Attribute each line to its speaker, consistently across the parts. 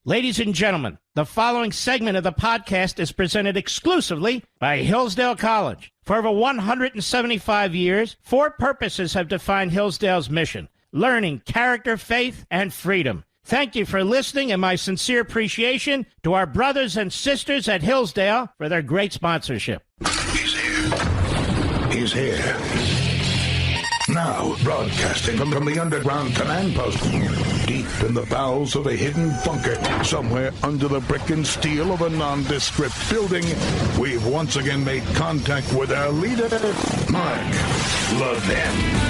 Speaker 1: Ladies and gentlemen, the following segment of the podcast is presented exclusively by Hillsdale College. For over 175 years, four purposes have defined Hillsdale's mission: learning, character, faith, and freedom. Thank you for listening, and my sincere appreciation to our brothers and sisters at Hillsdale for their great sponsorship.
Speaker 2: He's here. He's here. Now, broadcasting from the underground command post, deep in the bowels of a hidden bunker, somewhere under the brick and steel of a nondescript building, we've once again made contact with our leader, Mark Levin.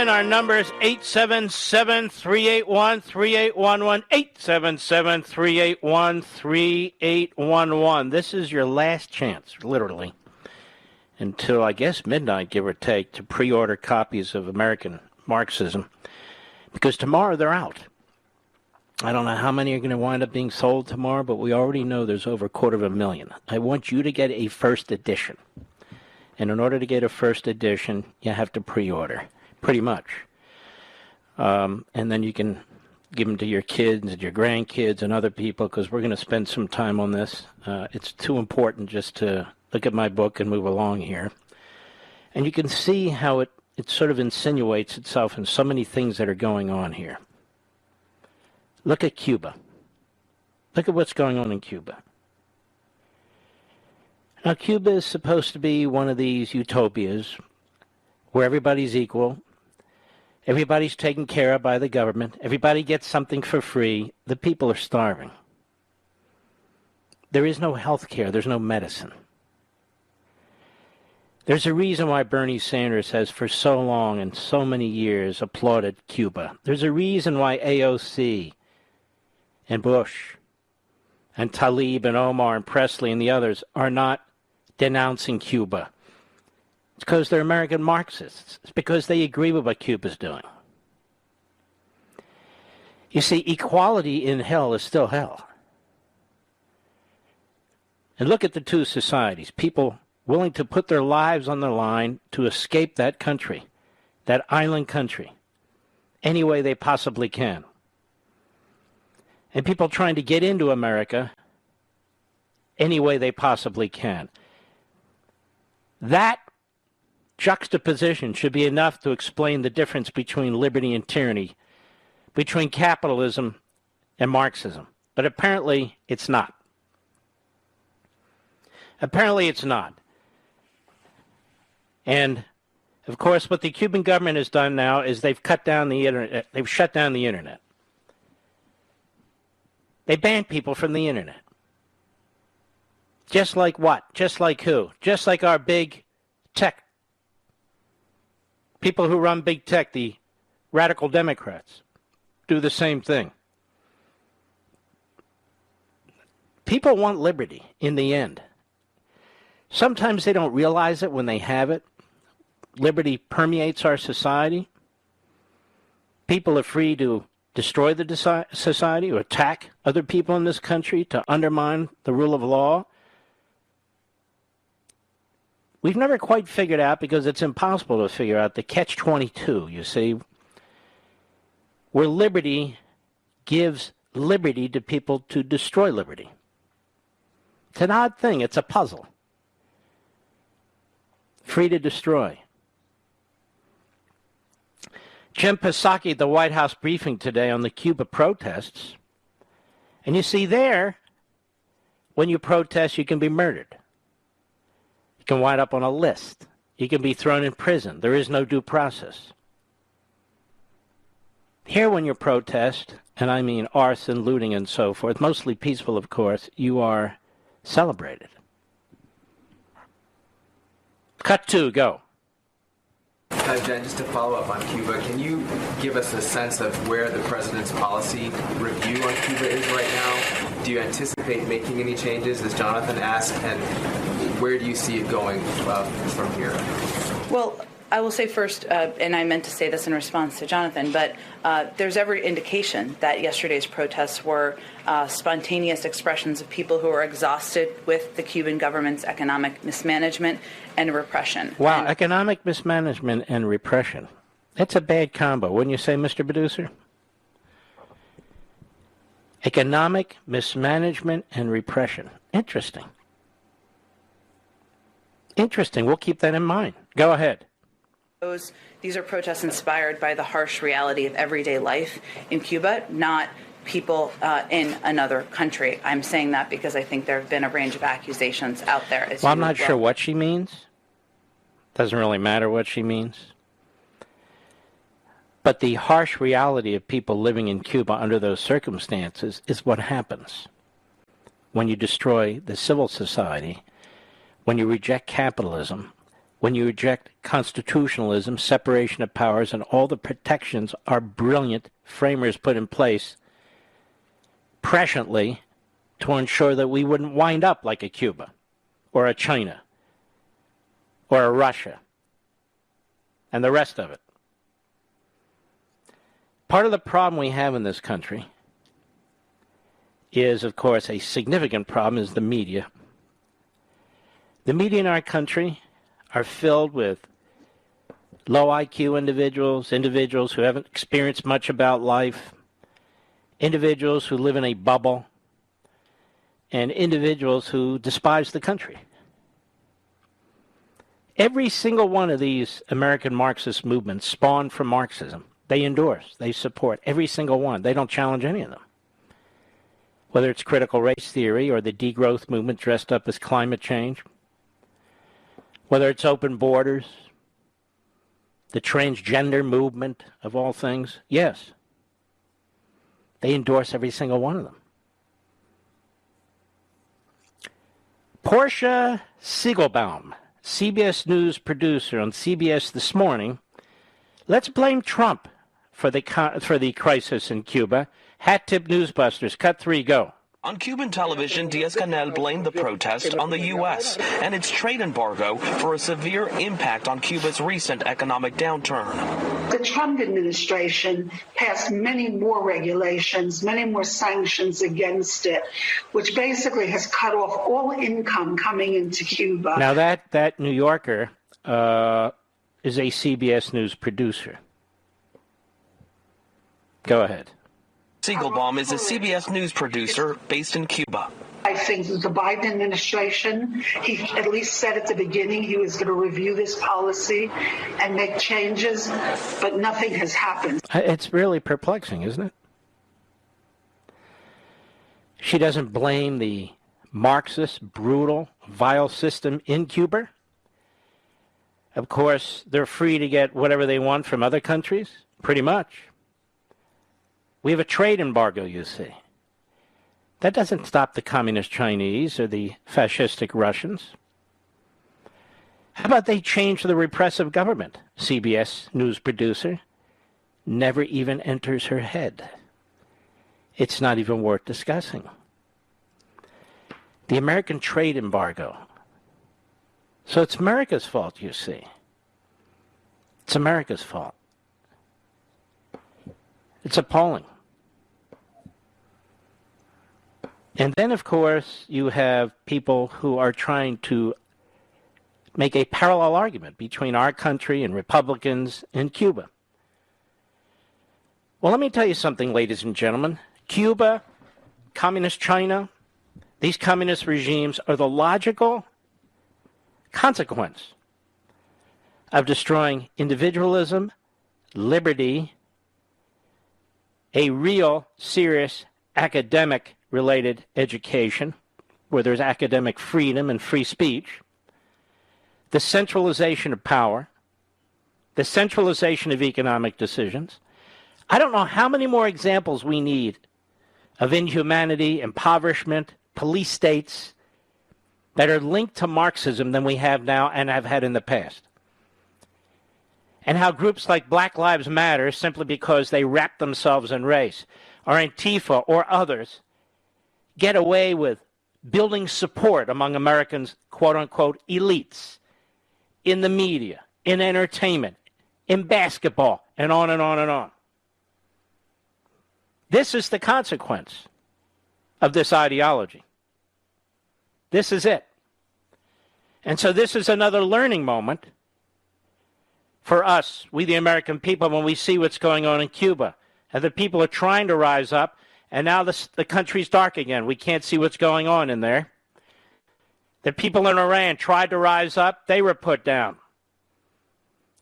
Speaker 1: Our number is 877-381-3811, 877-381-3811. This is your last chance, literally, until, I guess, midnight, give or take, to pre-order copies of American Marxism, because tomorrow they're out. I don't know how many are going to wind up being sold tomorrow, but we already know there's over 250,000. I want you to get a first edition. And in order to get a first edition, you have to pre-order. Pretty much. And then you can give them to your kids and your grandkids and other people, because we're going to spend some time on this. It's too important just to look at my book and move along here. And you can see how it sort of insinuates itself in so many things that are going on here. Look at Cuba. Look at what's going on in Cuba. Now, Cuba is supposed to be one of these utopias where everybody's equal. Everybody's taken care of by the government. Everybody gets something for free. The people are starving. There is no health care. There's no medicine. There's a reason why Bernie Sanders has for so long and so many years applauded Cuba. There's a reason why AOC and Bush and Tlaib and Omar and Presley and the others are not denouncing Cuba. It's because they're American Marxists. It's because they agree with what Cuba's doing. You see, equality in hell is still hell. And look at the two societies. People willing to put their lives on the line to escape that country, that island country, any way they possibly can. And people trying to get into America any way they possibly can. That juxtaposition should be enough to explain the difference between liberty and tyranny, between capitalism and Marxism. But apparently it's not. Apparently it's not. And, of course, what the Cuban government has done now is they've cut down the internet. They've shut down the internet. They banned people from the internet. Just like what? Just like who? Just like our big tech. People who run big tech, the radical Democrats, do the same thing. People want liberty in the end. Sometimes they don't realize it when they have it. Liberty permeates our society. People are free to destroy the society or attack other people in this country to undermine the rule of law. We've never quite figured out, because it's impossible to figure out, the catch-22, you see, where liberty gives liberty to people to destroy liberty. It's an odd thing. It's a puzzle. Free to destroy. Jim Psaki at the White House briefing today on the Cuba protests. And you see there, when you protest, you can be murdered. You can wind up on a list. You can be thrown in prison. There is no due process. Here, when you protest, and I mean arson, looting, and so forth, mostly peaceful, of course, you are celebrated. Cut 2, go.
Speaker 3: Jen, just to follow up on Cuba, can you give us a sense of where the president's policy review on Cuba is right now? Do you anticipate making any changes, as Jonathan asked, and where do you see it going from here?
Speaker 4: Well, I will say first, and I meant to say this in response to Jonathan, but there's every indication that yesterday's protests were spontaneous expressions of people who are exhausted with the Cuban government's economic mismanagement and repression.
Speaker 1: Wow, economic mismanagement and repression. That's a bad combo, wouldn't you say, Mr. Producer? Economic mismanagement and repression. Interesting. Interesting. We'll keep that in mind. Go ahead.
Speaker 4: These are protests inspired by the harsh reality of everyday life in Cuba, not people in another country. I'm saying that because I think there have been a range of accusations out there.
Speaker 1: Well, I'm not sure what she means. Doesn't really matter what she means. But the harsh reality of people living in Cuba under those circumstances is what happens when you destroy the civil society, when you reject capitalism, when you reject constitutionalism, separation of powers, and all the protections our brilliant framers put in place presciently to ensure that we wouldn't wind up like a Cuba or a China or a Russia and the rest of it. Part of the problem we have in this country is, of course, a significant problem is the media. The media in our country are filled with low IQ individuals, individuals who haven't experienced much about life, individuals who live in a bubble, and individuals who despise the country. Every single one of these American Marxist movements spawned from Marxism. They endorse, they support every single one. They don't challenge any of them. Whether it's critical race theory or the degrowth movement dressed up as climate change, whether it's open borders, the transgender movement of all things, yes. They endorse every single one of them. Portia Siegelbaum, CBS News producer on CBS This Morning, let's blame Trump for the crisis in Cuba. Hat tip newsbusters, cut 3, go.
Speaker 5: On Cuban television, Diaz-Canel blamed the protest on the U.S. and its trade embargo for a severe impact on Cuba's recent economic downturn.
Speaker 6: The Trump administration passed many more regulations, many more sanctions against it, which basically has cut off all income coming into Cuba.
Speaker 1: Now that New Yorker is a CBS News producer. Go ahead.
Speaker 5: Siegelbaum is a CBS News producer based in Cuba.
Speaker 6: I think the Biden administration, he at least said at the beginning he was going to review this policy and make changes, but nothing has happened.
Speaker 1: It's really perplexing, isn't it? She doesn't blame the Marxist, brutal, vile system in Cuba. Of course, they're free to get whatever they want from other countries, pretty much. We have a trade embargo, you see. That doesn't stop the communist Chinese or the fascistic Russians. How about they change the repressive government? CBS News producer. Never even enters her head. It's not even worth discussing. The American trade embargo. So it's America's fault, you see. It's America's fault. It's appalling. And then, of course, you have people who are trying to make a parallel argument between our country and Republicans in Cuba. Well, let me tell you something, ladies and gentlemen. Cuba, communist China, these communist regimes are the logical consequence of destroying individualism, liberty, a real, serious, academic-related education where there's academic freedom and free speech, the centralization of power, the centralization of economic decisions. I don't know how many more examples we need of inhumanity, impoverishment, police states that are linked to Marxism than we have now and have had in the past. And how groups like Black Lives Matter, simply because they wrap themselves in race, or Antifa or others, get away with building support among Americans' quote-unquote elites in the media, in entertainment, in basketball, and on and on and on. This is the consequence of this ideology. This is it. And so this is another learning moment for us, we the American people, when we see what's going on in Cuba. And the people are trying to rise up, and now the country's dark again. We can't see what's going on in there. The people in Iran tried to rise up. They were put down.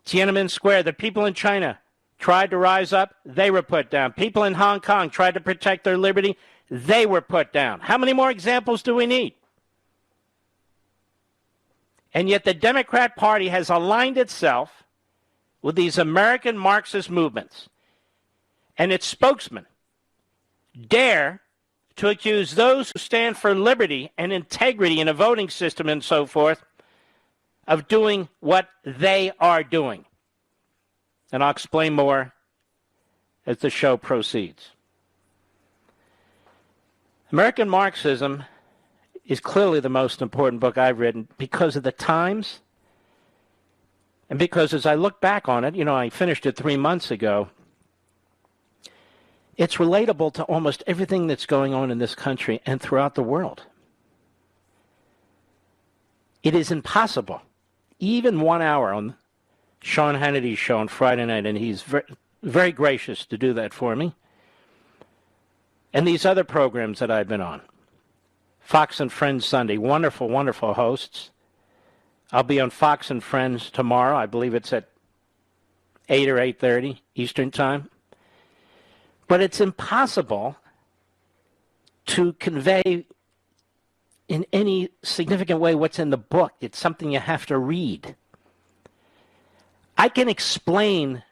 Speaker 1: Tiananmen Square, the people in China tried to rise up. They were put down. People in Hong Kong tried to protect their liberty. They were put down. How many more examples do we need? And yet the Democrat Party has aligned itself with these American Marxist movements. And its spokesmen dare to accuse those who stand for liberty and integrity in a voting system and so forth of doing what they are doing. And I'll explain more as the show proceeds. American Marxism is clearly the most important book I've written because of the times and because as I look back on it, I finished it 3 months ago, it's relatable to almost everything that's going on in this country and throughout the world. It is impossible, even 1 hour on Sean Hannity's show on Friday night, and he's very, very gracious to do that for me, and these other programs that I've been on. Fox and Friends Sunday, wonderful, wonderful hosts. I'll be on Fox and Friends tomorrow. I believe it's at 8 or 8:30 Eastern Time. But it's impossible to convey in any significant way what's in the book. It's something you have to read. I can explain,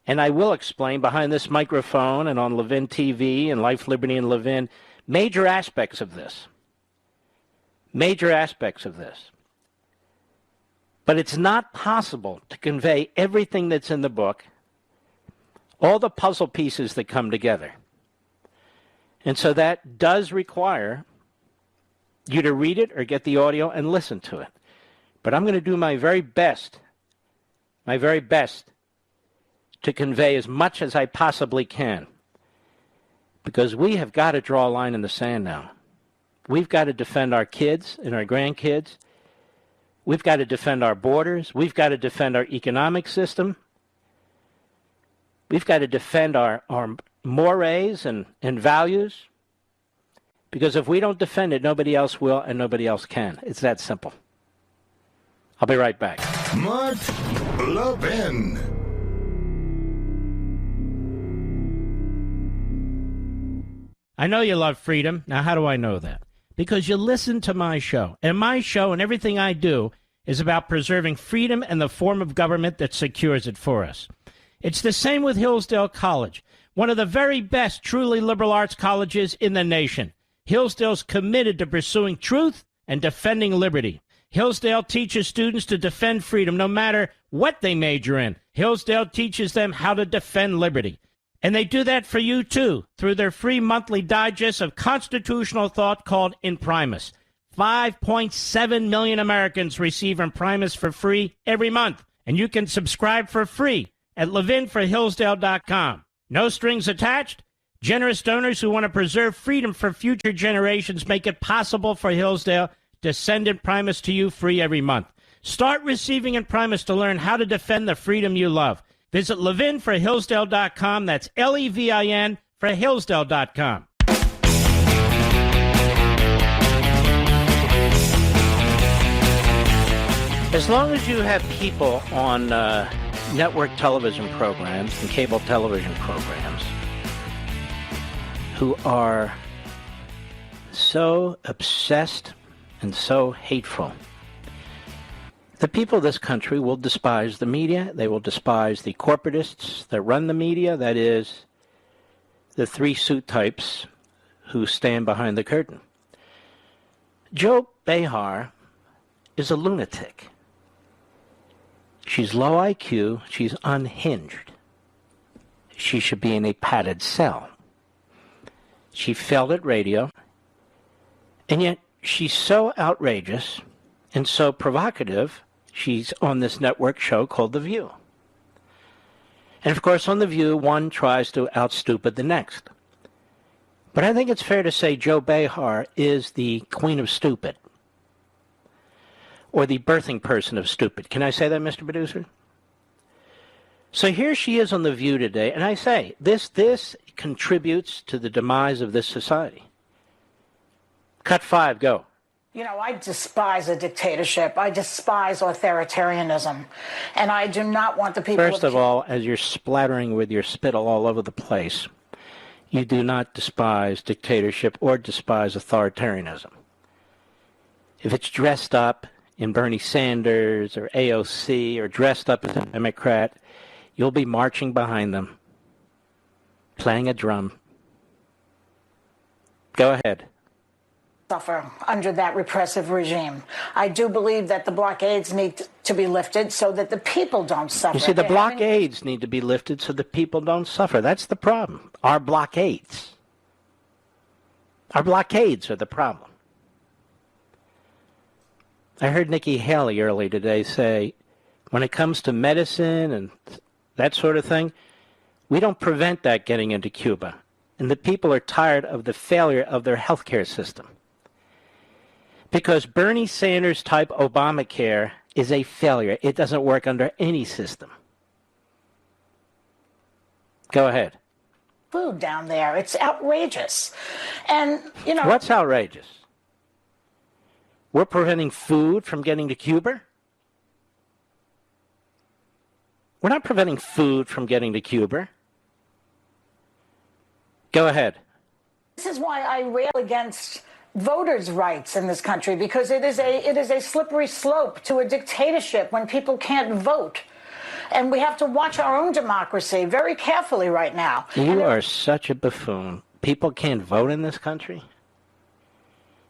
Speaker 1: and I will explain behind this microphone and on Levin TV and Life, Liberty, and Levin, major aspects of this. Major aspects of this. But it's not possible to convey everything that's in the book, all the puzzle pieces that come together. And so that does require you to read it or get the audio and listen to it. But I'm going to do my very best to convey as much as I possibly can. Because we have got to draw a line in the sand now. We've got to defend our kids and our grandkids. We've got to defend our borders. We've got to defend our economic system. We've got to defend our mores and values. Because if we don't defend it, nobody else will and nobody else can. It's that simple. I'll be right back.
Speaker 2: Mark Levin.
Speaker 1: I know you love freedom. Now, how do I know that? Because you listen to my show. And my show and everything I do is about preserving freedom and the form of government that secures it for us. It's the same with Hillsdale College, one of the very best truly liberal arts colleges in the nation. Hillsdale's committed to pursuing truth and defending liberty. Hillsdale teaches students to defend freedom no matter what they major in. Hillsdale teaches them how to defend liberty. And they do that for you, too, through their free monthly digest of constitutional thought called Imprimis. 5.7 million Americans receive Imprimis for free every month. And you can subscribe for free at levinforhillsdale.com. No strings attached. Generous donors who want to preserve freedom for future generations make it possible for Hillsdale to send Imprimis to you free every month. Start receiving Imprimis to learn how to defend the freedom you love. Visit levinforhillsdale.com. That's Levin for Hillsdale.com. As long as you have people on network television programs and cable television programs who are so obsessed and so hateful, the people of this country will despise the media. They will despise the corporatists that run the media, that is, the three suit types who stand behind the curtain. Joe Behar is a lunatic. She's low IQ. She's unhinged. She should be in a padded cell. She failed at radio, and yet she's so outrageous and so provocative, she's on this network show called The View. And of course, on The View, one tries to outstupid the next. But I think it's fair to say Joe Behar is the queen of stupid, or the birthing person of stupid. Can I say that, Mr. Producer? So here she is on The View today, and I say, this contributes to the demise of this society. Cut 5, go.
Speaker 7: You know, I despise a dictatorship. I despise authoritarianism. And I do not want the people...
Speaker 1: First of all, as you're splattering with your spittle all over the place, you do not despise dictatorship or despise authoritarianism. If it's dressed up in Bernie Sanders or AOC or dressed up as a Democrat, you'll be marching behind them, playing a drum. Go ahead.
Speaker 7: Suffer under that repressive regime. I do believe that the blockades need to be lifted so that the people don't suffer.
Speaker 1: You see, the blockades need to be lifted so the people don't suffer. That's the problem. Our blockades. Our blockades are the problem. I heard Nikki Haley earlier today say, when it comes to medicine and that sort of thing, we don't prevent that getting into Cuba. And the people are tired of the failure of their healthcare system. Because Bernie Sanders-type Obamacare is a failure. It doesn't work under any system. Go ahead.
Speaker 7: Food down there. It's outrageous. And, you know...
Speaker 1: What's outrageous? We're preventing food from getting to Cuba? We're not preventing food from getting to Cuba. Go ahead.
Speaker 7: This is why I rail against voters' rights in this country, because it is a slippery slope to a dictatorship when people can't vote. And we have to watch our own democracy very carefully right now.
Speaker 1: You are such a buffoon. People can't vote in this country?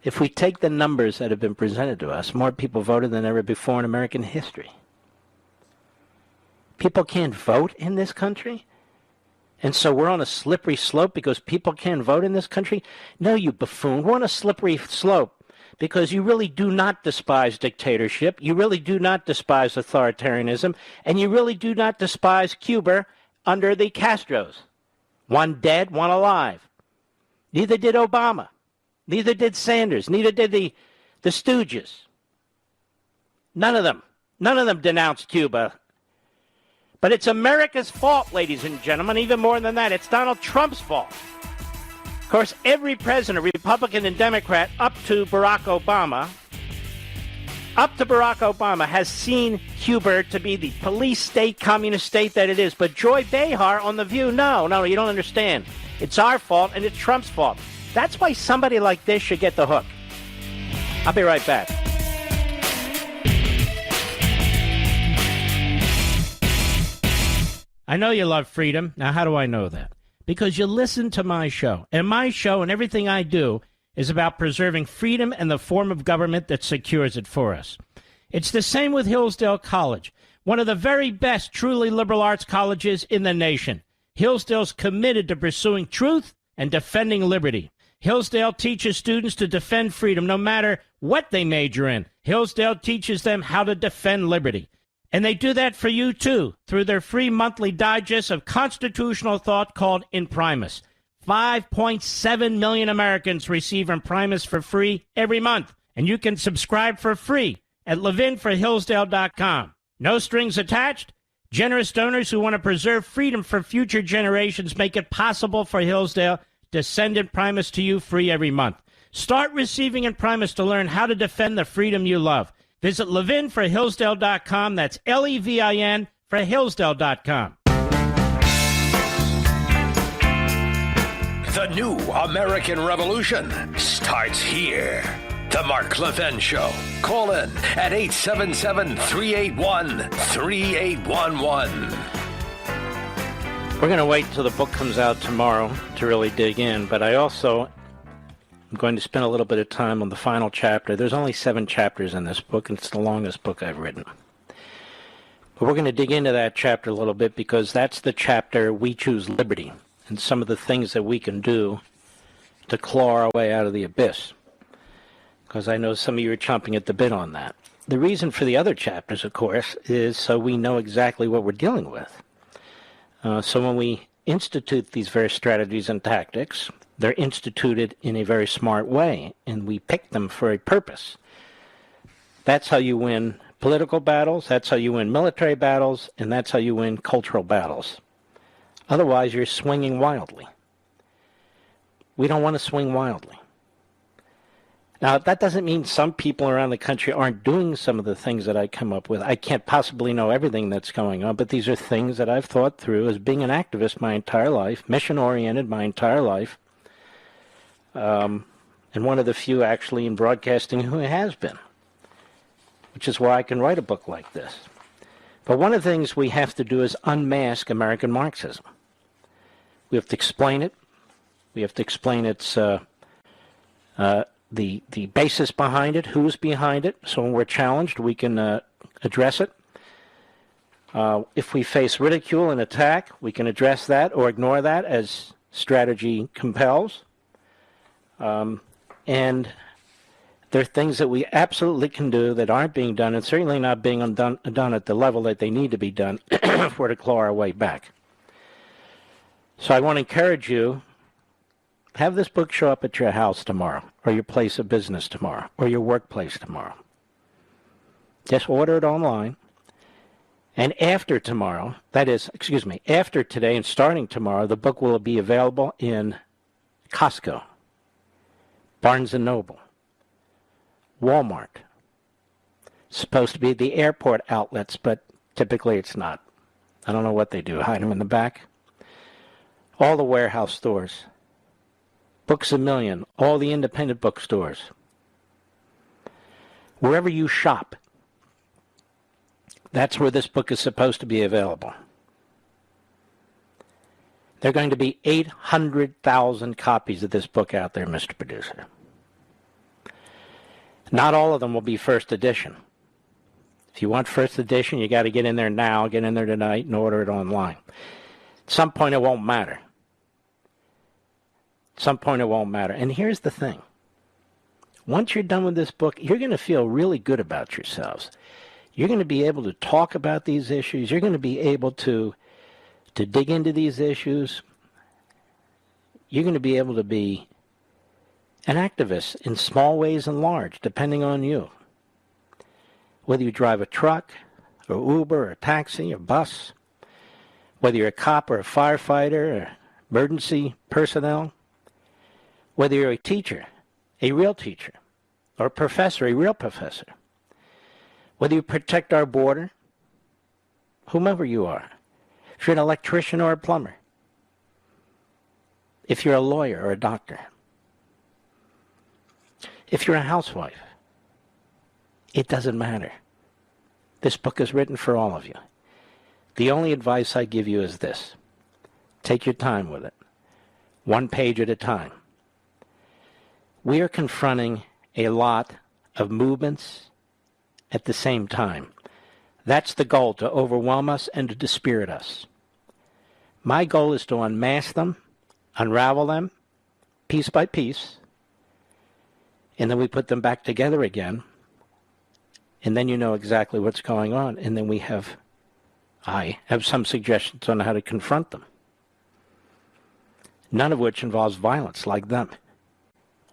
Speaker 1: If we take the numbers that have been presented to us, more people voted than ever before in American history. People can't vote in this country? And so we're on a slippery slope because people can't vote in this country? No, you buffoon. We're on a slippery slope because you really do not despise dictatorship. You really do not despise authoritarianism. And you really do not despise Cuba under the Castros. One dead, one alive. Neither did Obama. Neither did Sanders. Neither did the Stooges. None of them. None of them denounced Cuba. But it's America's fault, ladies and gentlemen. Even more than that, it's Donald Trump's fault. Of course, every president, Republican and Democrat, up to Barack Obama, has seen Cuba to be the police state, communist state that it is. But Joy Behar on The View, no, you don't understand. It's our fault and it's Trump's fault. That's why somebody like this should get the hook. I'll be right back. I know you love freedom. Now, how do I know that? Because you listen to my show. And my show and everything I do is about preserving freedom and the form of government that secures it for us. It's the same with Hillsdale College, one of the very best truly liberal arts colleges in the nation. Hillsdale's committed to pursuing truth and defending liberty. Hillsdale teaches students to defend freedom no matter what they major in. Hillsdale teaches them how to defend liberty. And they do that for you, too, through their free monthly digest of constitutional thought called Imprimis. 5.7 million Americans receive Imprimis for free every month. And you can subscribe for free at levinforhillsdale.com. No strings attached. Generous donors who want to preserve freedom for future generations make it possible for Hillsdale to send Imprimis to you free every month. Start receiving Imprimis to learn how to defend the freedom you love. Visit Levin for Hillsdale.com. That's Levin for Hillsdale.com.
Speaker 8: The new American Revolution starts here. The Mark Levin Show. Call in at 877-381-3811.
Speaker 1: We're going to wait until the book comes out tomorrow to really dig in, but I also am going to spend a little bit of time on the final chapter. There's only 7 chapters in this book, and it's the longest book I've written. But we're going to dig into that chapter a little bit because that's the chapter We Choose Liberty and some of the things that we can do to claw our way out of the abyss. Because I know some of you are chomping at the bit on that. The reason for the other chapters, of course, is so we know exactly what we're dealing with. So when we institute these various strategies and tactics, they're instituted in a very smart way, and we pick them for a purpose. That's how you win political battles, that's how you win military battles, and that's how you win cultural battles. Otherwise, you're swinging wildly. We don't want to swing wildly. Now, that doesn't mean some people around the country aren't doing some of the things that I come up with. I can't possibly know everything that's going on, but these are things that I've thought through as being an activist my entire life, mission-oriented my entire life, and one of the few actually in broadcasting who has been, which is why I can write a book like this. But one of the things we have to do is unmask American Marxism. We have to explain it. We have to explain its the basis behind it, who's behind it, so when we're challenged, we can address it. If we face ridicule and attack, we can address that or ignore that as strategy compels. And there are things that we absolutely can do that aren't being done, and certainly not being done at the level that they need to be done if we're to claw our way back. So I want to encourage you, have this book show up at your house tomorrow, or your place of business tomorrow, or your workplace tomorrow. Just order it online. And after tomorrow, after today and starting tomorrow, the book will be available in Costco, Barnes & Noble, Walmart. It's supposed to be the airport outlets, but typically it's not. I don't know what they do, hide them in the back. All the warehouse stores. Books A Million, all the independent bookstores. Wherever you shop, that's where this book is supposed to be available. There are going to be 800,000 copies of this book out there, Mr. Producer. Not all of them will be first edition. If you want first edition, you got to get in there now, get in there tonight, and order it online. At some point, it won't matter. At some point, it won't matter. And here's the thing. Once you're done with this book, you're going to feel really good about yourselves. You're going to be able to talk about these issues. You're going to be able to dig into these issues. You're going to be able to be an activist in small ways and large, depending on you. Whether you drive a truck, or Uber, or a taxi, or bus, whether you're a cop or a firefighter, or emergency personnel, whether you're a teacher, a real teacher, or a professor, a real professor, whether you protect our border, whomever you are, if you're an electrician or a plumber, if you're a lawyer or a doctor, if you're a housewife, it doesn't matter. This book is written for all of you. The only advice I give you is this. Take your time with it, one page at a time. We are confronting a lot of movements at the same time. That's the goal, to overwhelm us and to dispirit us. My goal is to unmask them, unravel them, piece by piece, and then we put them back together again, and then you know exactly what's going on, and then I have some suggestions on how to confront them. None of which involves violence like them.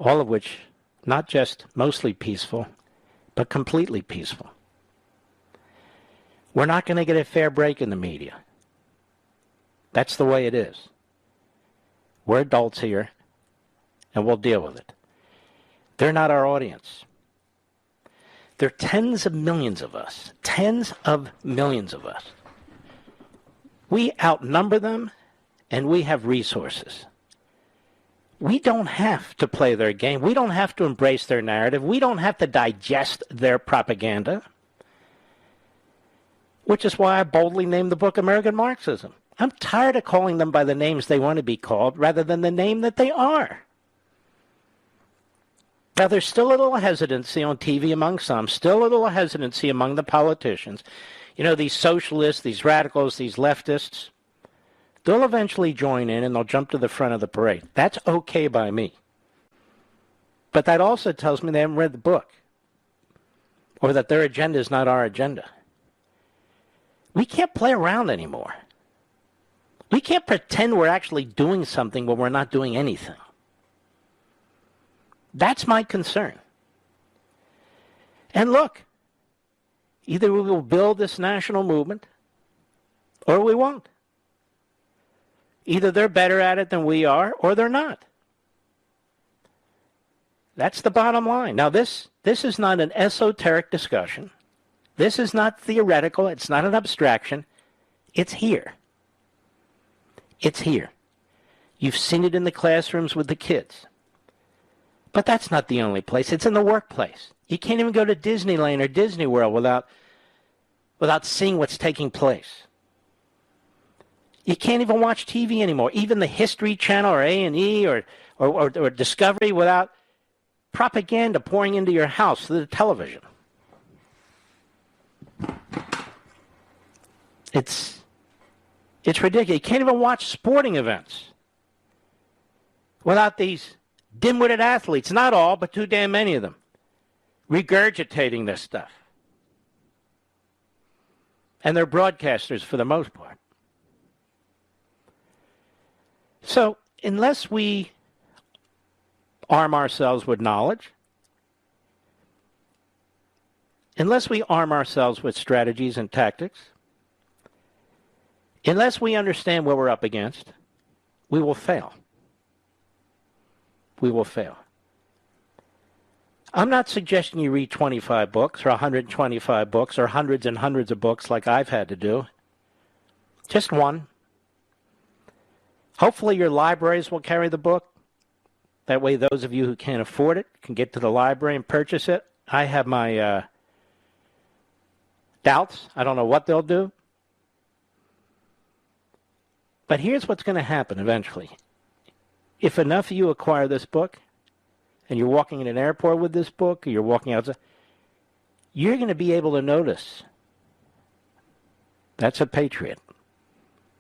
Speaker 1: All of which, not just mostly peaceful, but completely peaceful. We're not going to get a fair break in the media. That's the way it is. We're adults here, and we'll deal with it. They're not our audience. There are tens of millions of us. Tens of millions of us. We outnumber them, and we have resources. We don't have to play their game. We don't have to embrace their narrative. We don't have to digest their propaganda. Which is why I boldly named the book American Marxism. I'm tired of calling them by the names they want to be called rather than the name that they are. Now, there's still a little hesitancy on TV among some, still a little hesitancy among the politicians. You know, these socialists, these radicals, these leftists, they'll eventually join in and they'll jump to the front of the parade. That's okay by me. But that also tells me they haven't read the book or that their agenda is not our agenda. We can't play around anymore. We can't pretend we're actually doing something when we're not doing anything. That's my concern. And look, either we will build this national movement or we won't. Either they're better at it than we are or they're not. That's the bottom line. Now, this is not an esoteric discussion. This is not theoretical. It's not an abstraction. It's here. It's here. You've seen it in the classrooms with the kids. But that's not the only place. It's in the workplace. You can't even go to Disneyland or Disney World without seeing what's taking place. You can't even watch TV anymore, even the History Channel or A&E or Discovery, without propaganda pouring into your house through the television. It's ridiculous. You can't even watch sporting events without these dim-witted athletes, not all, but too damn many of them, regurgitating this stuff. And they're broadcasters for the most part. So, unless we arm ourselves with knowledge, unless we arm ourselves with strategies and tactics, unless we understand what we're up against, we will fail. We will fail. I'm not suggesting you read 25 books or 125 books or hundreds and hundreds of books like I've had to do. Just one. Hopefully your libraries will carry the book. That way those of you who can't afford it can get to the library and purchase it. I have my doubts. I don't know what they'll do. But here's what's going to happen eventually. If enough of you acquire this book, and you're walking in an airport with this book, or you're walking outside, you're going to be able to notice that's a patriot.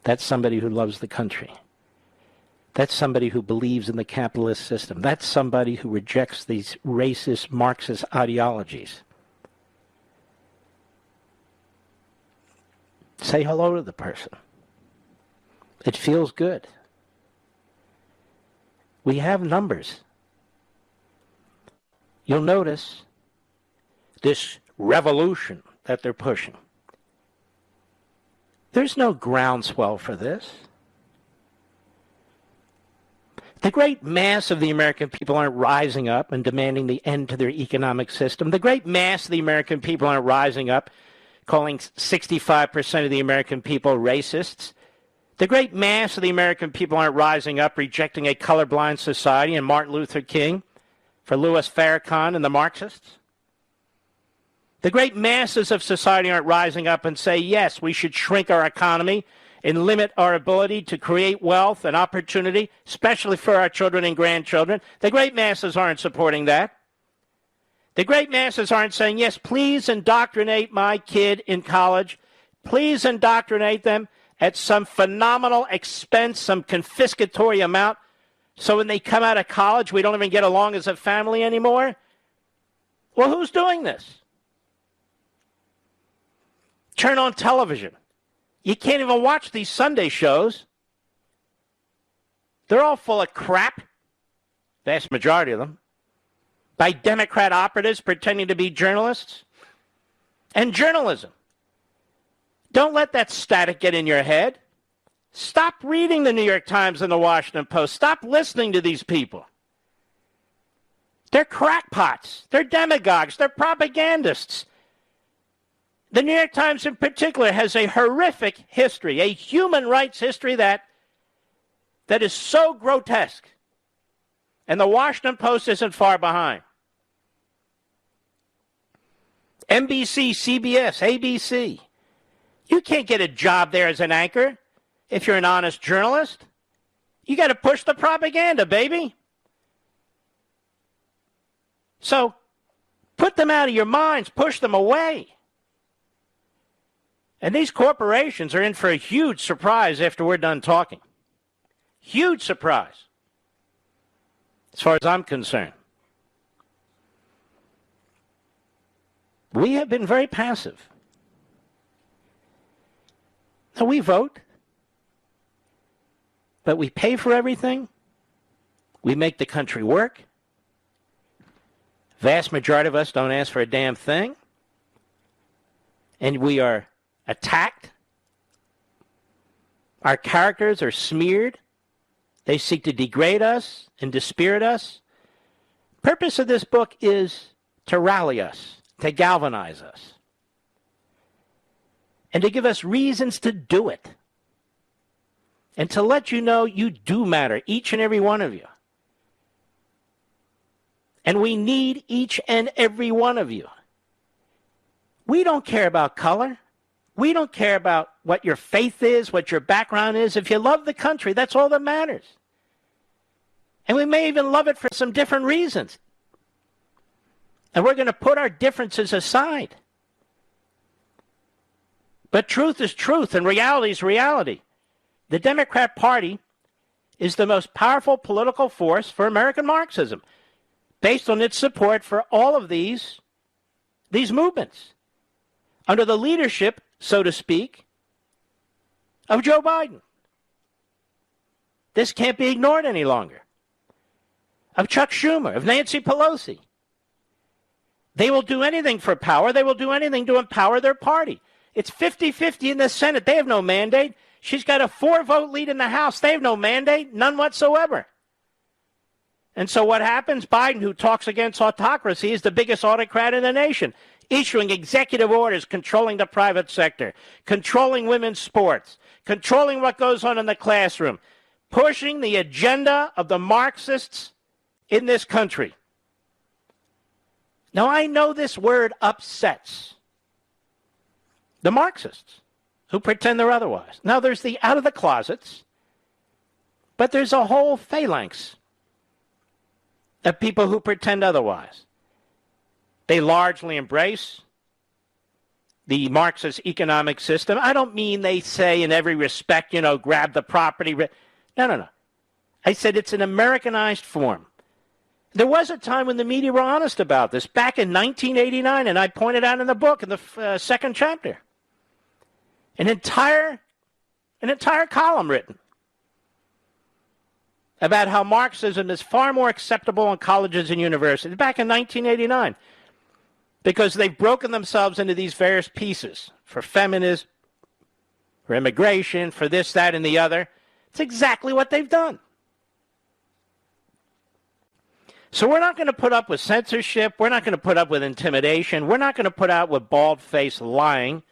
Speaker 1: That's somebody who loves the country. That's somebody who believes in the capitalist system. That's somebody who rejects these racist Marxist ideologies. Say hello to the person. It feels good. We have numbers. You'll notice this revolution that they're pushing. There's no groundswell for this. The great mass of the American people aren't rising up and demanding the end to their economic system. The great mass of the American people aren't rising up calling 65% of the American people racists. The great mass of the American people aren't rising up rejecting a colorblind society and Martin Luther King for Louis Farrakhan and the Marxists. The great masses of society aren't rising up and say, yes, we should shrink our economy and limit our ability to create wealth and opportunity, especially for our children and grandchildren. The great masses aren't supporting that. The great masses aren't saying, yes, please indoctrinate my kid in college. Please indoctrinate them at some phenomenal expense, some confiscatory amount, so when they come out of college, we don't even get along as a family anymore? Well, who's doing this? Turn on television. You can't even watch these Sunday shows. They're all full of crap, vast majority of them, by Democrat operatives pretending to be journalists. And journalism. Don't let that static get in your head. Stop reading the New York Times and the Washington Post. Stop listening to these people. They're crackpots. They're demagogues. They're propagandists. The New York Times in particular has a horrific history, a human rights history that is so grotesque. And the Washington Post isn't far behind. NBC, CBS, ABC. You can't get a job there as an anchor if you're an honest journalist. You got to push the propaganda, baby. So put them out of your minds. Push them away. And these corporations are in for a huge surprise after we're done talking. Huge surprise, as far as I'm concerned. We have been very passive. Now, we vote, but we pay for everything. We make the country work. Vast majority of us don't ask for a damn thing. And we are attacked. Our characters are smeared. They seek to degrade us and dispirit us. Purpose of this book is to rally us, to galvanize us, and to give us reasons to do it, and to let you know you do matter, each and every one of you. And we need each and every one of you. We don't care about color. We don't care about what your faith is, what your background is. If you love the country, that's all that matters. And we may even love it for some different reasons. And we're going to put our differences aside. But truth is truth, and reality is reality. The Democrat Party is the most powerful political force for American Marxism, based on its support for all of these movements, under the leadership, so to speak, of Joe Biden. This can't be ignored any longer. Of Chuck Schumer, of Nancy Pelosi. They will do anything for power. They will do anything to empower their party. It's 50-50 in the Senate. They have no mandate. She's got a 4-vote lead in the House. They have no mandate, none whatsoever. And so what happens? Biden, who talks against autocracy, is the biggest autocrat in the nation, issuing executive orders controlling the private sector, controlling women's sports, controlling what goes on in the classroom, pushing the agenda of the Marxists in this country. Now, I know this word upsets the Marxists who pretend they're otherwise. Now, there's the out of the closets, but there's a whole phalanx of people who pretend otherwise. They largely embrace the Marxist economic system. I don't mean they say in every respect, grab the property. No. I said it's an Americanized form. There was a time when the media were honest about this, back in 1989, and I pointed out in the book in the second chapter. An entire column written about how Marxism is far more acceptable in colleges and universities, back in 1989, because they've broken themselves into these various pieces for feminism, for immigration, for this, that, and the other. It's exactly what they've done. So we're not going to put up with censorship. We're not going to put up with intimidation. We're not going to put up with bald-faced lying,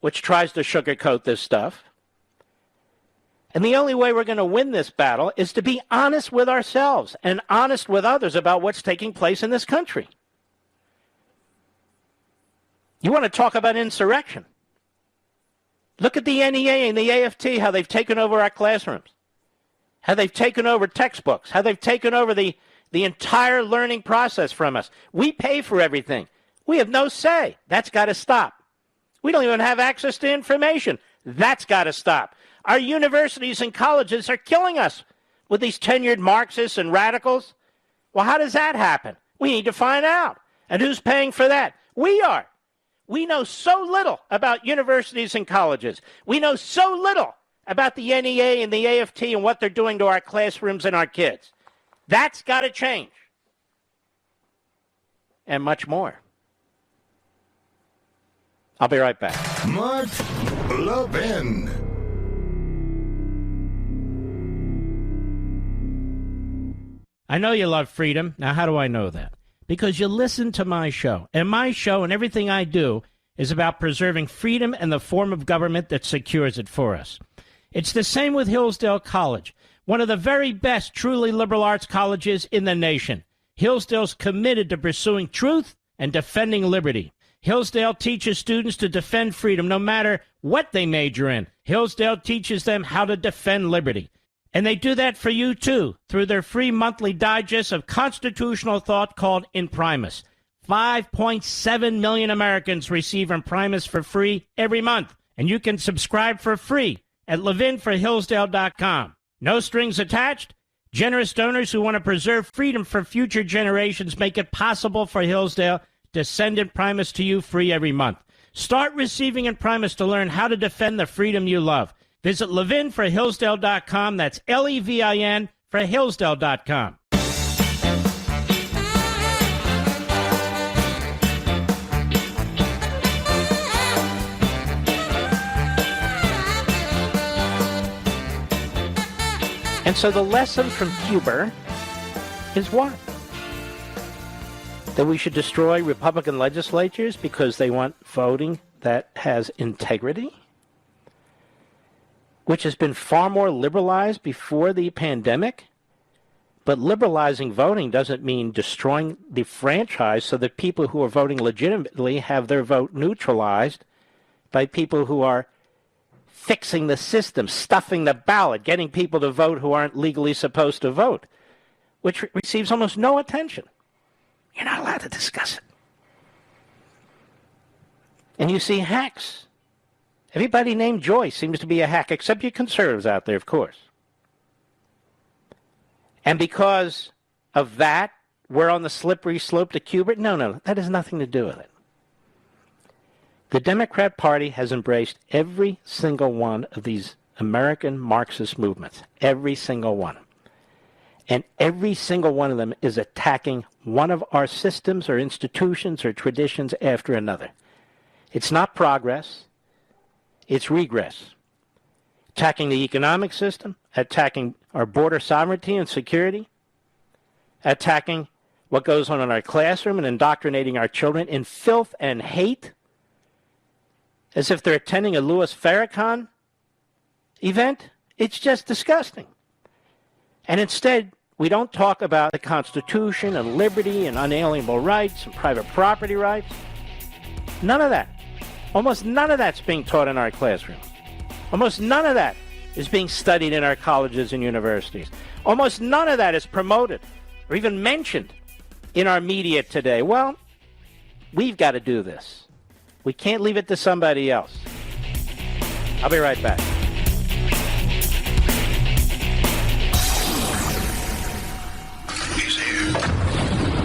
Speaker 1: which tries to sugarcoat this stuff. And the only way we're going to win this battle is to be honest with ourselves and honest with others about what's taking place in this country. You want to talk about insurrection? Look at the NEA and the AFT, how they've taken over our classrooms, how they've taken over textbooks, how they've taken over the entire learning process from us. We pay for everything. We have no say. That's got to stop. We don't even have access to information. That's got to stop. Our universities and colleges are killing us with these tenured Marxists and radicals. Well, how does that happen? We need to find out. And who's paying for that? We are. We know so little about universities and colleges. We know so little about the NEA and the AFT and what they're doing to our classrooms and our kids. That's got to change. And much more. I'll be right back.
Speaker 2: Mark Levin.
Speaker 1: I know you love freedom. Now, how do I know that? Because you listen to my show. And my show and everything I do is about preserving freedom and the form of government that secures it for us. It's the same with Hillsdale College, one of the very best truly liberal arts colleges in the nation. Hillsdale's committed to pursuing truth and defending liberty. Hillsdale teaches students to defend freedom no matter what they major in. Hillsdale teaches them how to defend liberty. And they do that for you, too, through their free monthly digest of constitutional thought called Imprimis. 5.7 million Americans receive Imprimis for free every month. And you can subscribe for free at levinforhillsdale.com. No strings attached. Generous donors who want to preserve freedom for future generations make it possible for Hillsdale to send Imprimis to you free every month. Start receiving Imprimis to learn how to defend the freedom you love. Visit levinforhillsdale.com. That's Levin for Hillsdale.com. And so the lesson from Cuba is what? That we should destroy Republican legislatures because they want voting that has integrity? Which has been far more liberalized before the pandemic. But liberalizing voting doesn't mean destroying the franchise so that people who are voting legitimately have their vote neutralized by people who are fixing the system, stuffing the ballot, getting people to vote who aren't legally supposed to vote, which receives almost no attention. You're not allowed to discuss it. And you see hacks. Everybody named Joyce seems to be a hack, except you conservatives out there, of course. And because of that, we're on the slippery slope to Cuba? No, that has nothing to do with it. The Democrat Party has embraced every single one of these American Marxist movements, every single one. And every single one of them is attacking one of our systems or institutions or traditions after another. It's not progress. It's regress. Attacking the economic system, attacking our border sovereignty and security, attacking what goes on in our classroom and indoctrinating our children in filth and hate, as if they're attending a Louis Farrakhan event. It's just disgusting. And instead, we don't talk about the Constitution and liberty and unalienable rights and private property rights. None of that. Almost none of that's being taught in our classrooms. Almost none of that is being studied in our colleges and universities. Almost none of that is promoted or even mentioned in our media today. Well, we've got to do this. We can't leave it to somebody else. I'll be right back.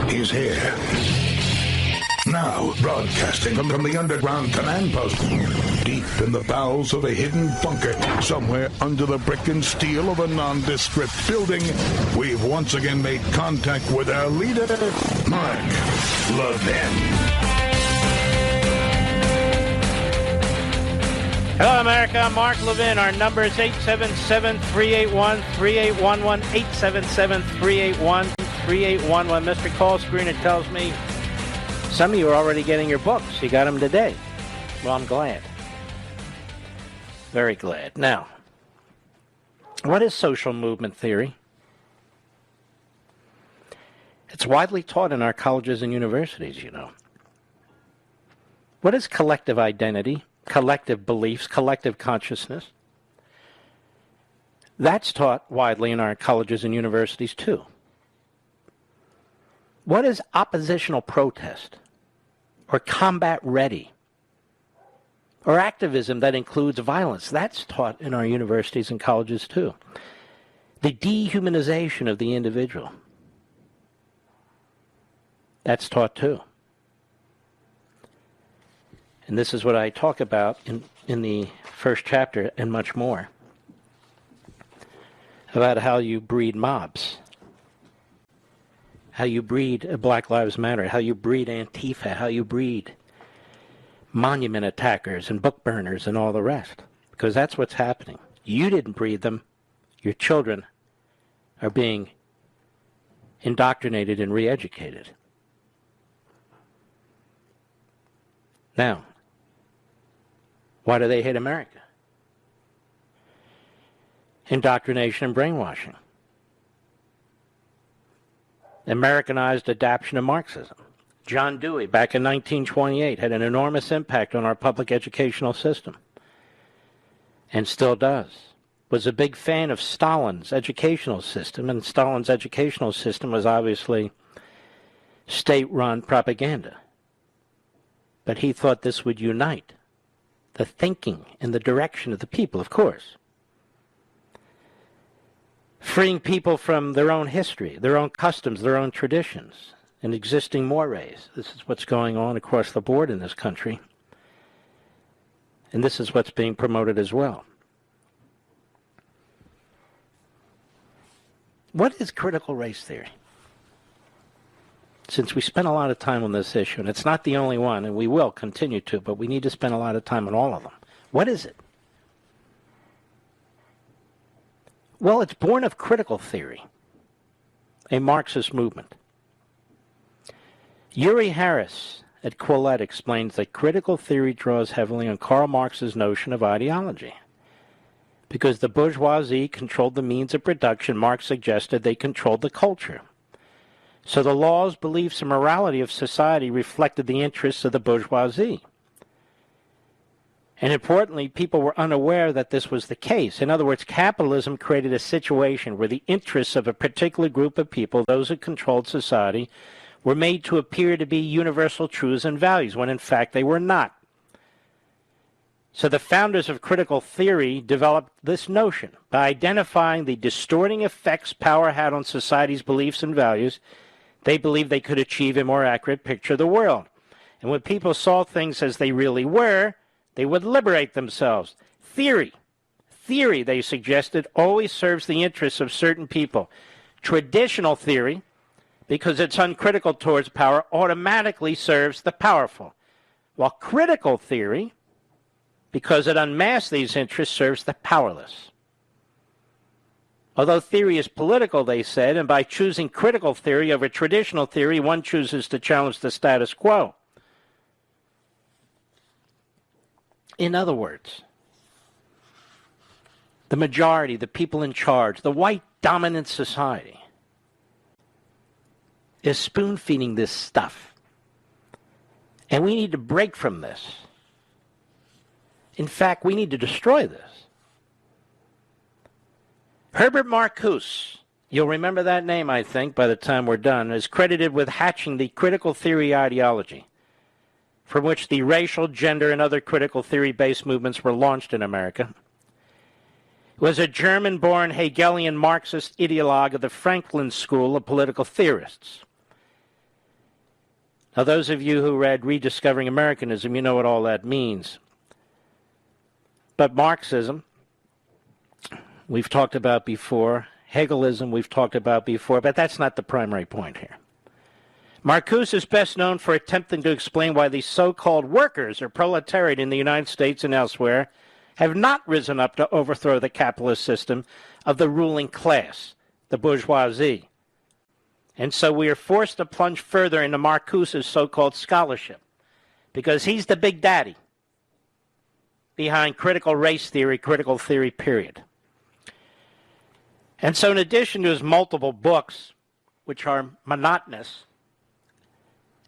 Speaker 2: He's here. Now, broadcasting from the underground command post, deep in the bowels of a hidden bunker, somewhere under the brick and steel of a nondescript building, we've once again made contact with our leader, Mark Levin.
Speaker 1: Hello, America. I'm Mark Levin. Our number is 877-381-3811, 877-381-3811. Mr. Call Screener tells me some of you are already getting your books. You got them today. Well, I'm glad. Very glad. Now, what is social movement theory? It's widely taught in our colleges and universities, you know. What is collective identity? Collective beliefs, collective consciousness. That's taught widely in our colleges and universities, too. What is oppositional protest? Or combat ready? Or activism that includes violence? That's taught in our universities and colleges, too. The dehumanization of the individual. That's taught, too. And this is what I talk about in the first chapter and much more. About how you breed mobs. How you breed Black Lives Matter. How you breed Antifa. How you breed monument attackers and book burners and all the rest, because that's what's happening. You didn't breed them. Your children are being indoctrinated and re-educated. Now, why do they hate America? Indoctrination and brainwashing. Americanized adaptation of Marxism. John Dewey, back in 1928, had an enormous impact on our public educational system, and still does. Was a big fan of Stalin's educational system, and Stalin's educational system was obviously state-run propaganda. But he thought this would unite the thinking and the direction of the people, of course. Freeing people from their own history, their own customs, their own traditions, and existing mores. This is what's going on across the board in this country. And this is what's being promoted as well. What is critical race theory? Since we spent a lot of time on this issue, and it's not the only one, and we will continue to, but we need to spend a lot of time on all of them. What is it? Well, it's born of critical theory, a Marxist movement. Uri Harris at Quillette explains that critical theory draws heavily on Karl Marx's notion of ideology. Because the bourgeoisie controlled the means of production, Marx suggested they controlled the culture. So the laws, beliefs, and morality of society reflected the interests of the bourgeoisie. And importantly, people were unaware that this was the case. In other words, capitalism created a situation where the interests of a particular group of people, those who controlled society, were made to appear to be universal truths and values, when in fact they were not. So the founders of critical theory developed this notion. By identifying the distorting effects power had on society's beliefs and values, they believed they could achieve a more accurate picture of the world. And when people saw things as they really were, they would liberate themselves. Theory, they suggested, always serves the interests of certain people. Traditional theory, because it's uncritical towards power, automatically serves the powerful. While critical theory, because it unmasks these interests, serves the powerless. Although theory is political, they said, and by choosing critical theory over traditional theory, one chooses to challenge the status quo. In other words, the majority, the people in charge, the white dominant society is spoon-feeding this stuff. And we need to break from this. In fact, we need to destroy this. Herbert Marcuse, you'll remember that name, I think, by the time we're done, is credited with hatching the critical theory ideology, from which the racial, gender, and other critical theory-based movements were launched in America. He was a German-born Hegelian Marxist ideologue of the Franklin School of Political Theorists. Now, those of you who read Rediscovering Americanism, you know what all that means. But Marxism, we've talked about before. Hegelism, we've talked about before, but that's not the primary point here. Marcuse is best known for attempting to explain why the so-called workers or proletariat in the United States and elsewhere have not risen up to overthrow the capitalist system of the ruling class, the bourgeoisie. And so we are forced to plunge further into Marcuse's so-called scholarship, because he's the big daddy behind critical race theory, critical theory, period. And so in addition to his multiple books, which are monotonous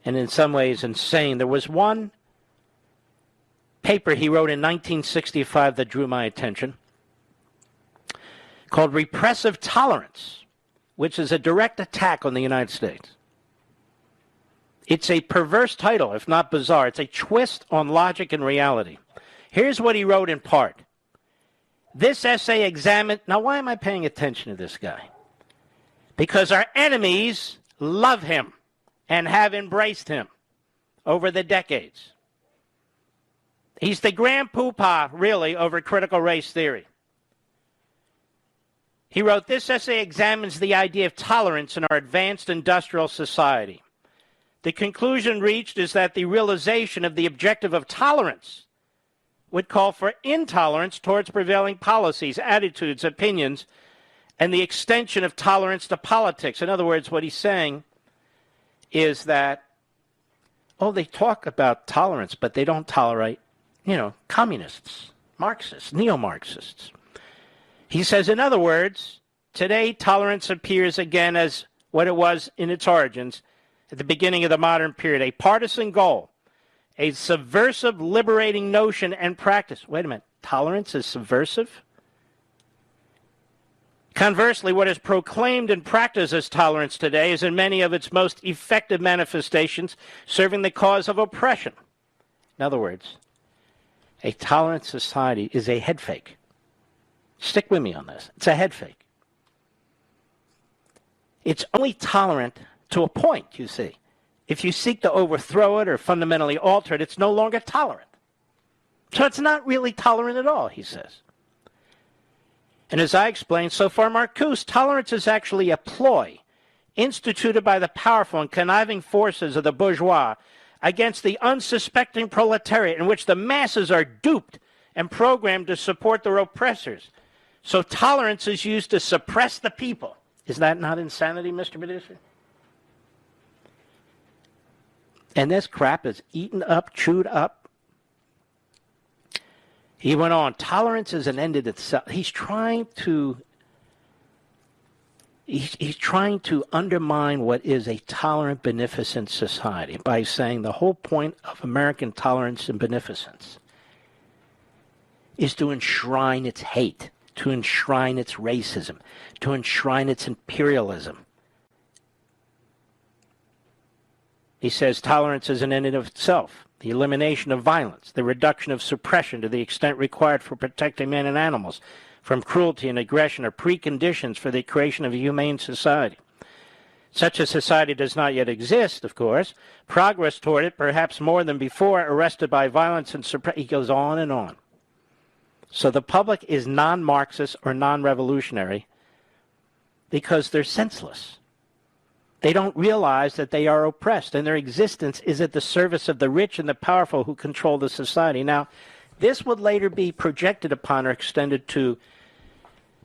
Speaker 1: and in some ways insane, there was one paper he wrote in 1965 that drew my attention, called Repressive Tolerance, which is a direct attack on the United States. It's a perverse title, if not bizarre. It's a twist on logic and reality. Here's what he wrote in part. This essay examined... Now, why am I paying attention to this guy? Because our enemies love him and have embraced him over the decades. He's the grand poobah, really, over critical race theory. He wrote, this essay examines the idea of tolerance in our advanced industrial society. The conclusion reached is that the realization of the objective of tolerance would call for intolerance towards prevailing policies, attitudes, opinions, and the extension of tolerance to politics. In other words, what he's saying is that, they talk about tolerance, but they don't tolerate, communists, Marxists, neo-Marxists. He says, in other words, today tolerance appears again as what it was in its origins at the beginning of the modern period, a partisan goal, a subversive, liberating notion and practice. Wait a minute, tolerance is subversive? Conversely, what is proclaimed and practiced as tolerance today is in many of its most effective manifestations serving the cause of oppression. In other words, a tolerant society is a head fake. Stick with me on this. It's a head fake. It's only tolerant to a point, you see. If you seek to overthrow it or fundamentally alter it, it's no longer tolerant. So it's not really tolerant at all, he says. And as I explained so far, Marcuse, tolerance is actually a ploy instituted by the powerful and conniving forces of the bourgeois against the unsuspecting proletariat, in which the masses are duped and programmed to support their oppressors. So tolerance is used to suppress the people. Is that not insanity, Mr. Producer? And this crap is eaten up, chewed up. He went on, tolerance is an end in itself. He's trying to undermine what is a tolerant, beneficent society by saying the whole point of American tolerance and beneficence is to enshrine its hate, to enshrine its racism, to enshrine its imperialism. He says tolerance is an end in itself. The elimination of violence, the reduction of suppression to the extent required for protecting men and animals from cruelty and aggression are preconditions for the creation of a humane society. Such a society does not yet exist, of course. Progress toward it, perhaps more than before, arrested by violence and suppression. He goes on and on. So the public is non-Marxist or non-revolutionary because they're senseless. They don't realize that they are oppressed, and their existence is at the service of the rich and the powerful who control the society. Now, this would later be projected upon or extended to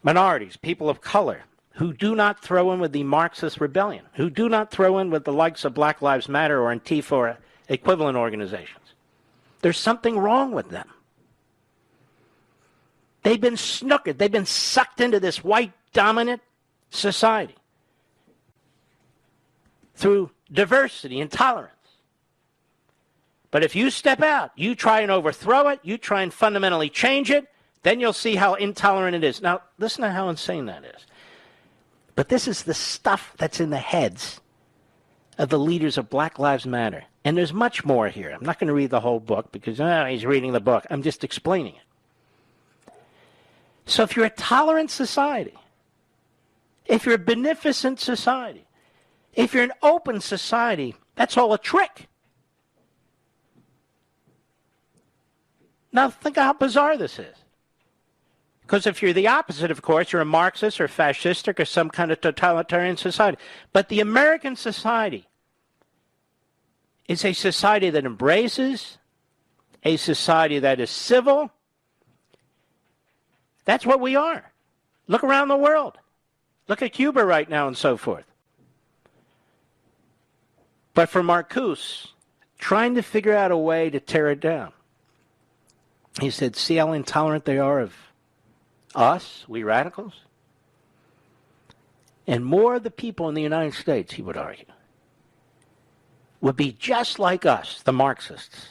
Speaker 1: minorities, people of color, who do not throw in with the Marxist rebellion, who do not throw in with the likes of Black Lives Matter or Antifa or equivalent organizations. There's something wrong with them. They've been snookered. They've been sucked into this white dominant society through diversity and tolerance. But if you step out, you try and overthrow it, you try and fundamentally change it, then you'll see how intolerant it is. Now, listen to how insane that is. But this is the stuff that's in the heads of the leaders of Black Lives Matter. And there's much more here. I'm not going to read the whole book because he's reading the book. I'm just explaining it. So if you're a tolerant society, if you're a beneficent society, if you're an open society, that's all a trick. Now think of how bizarre this is. Because if you're the opposite, of course, you're a Marxist or fascistic or some kind of totalitarian society. But the American society is a society that embraces, a society that is civil. That's what we are. Look around the world. Look at Cuba right now and so forth. But for Marcuse, trying to figure out a way to tear it down, he said, see how intolerant they are of us, we radicals? And more of the people in the United States, he would argue, would be just like us, the Marxists,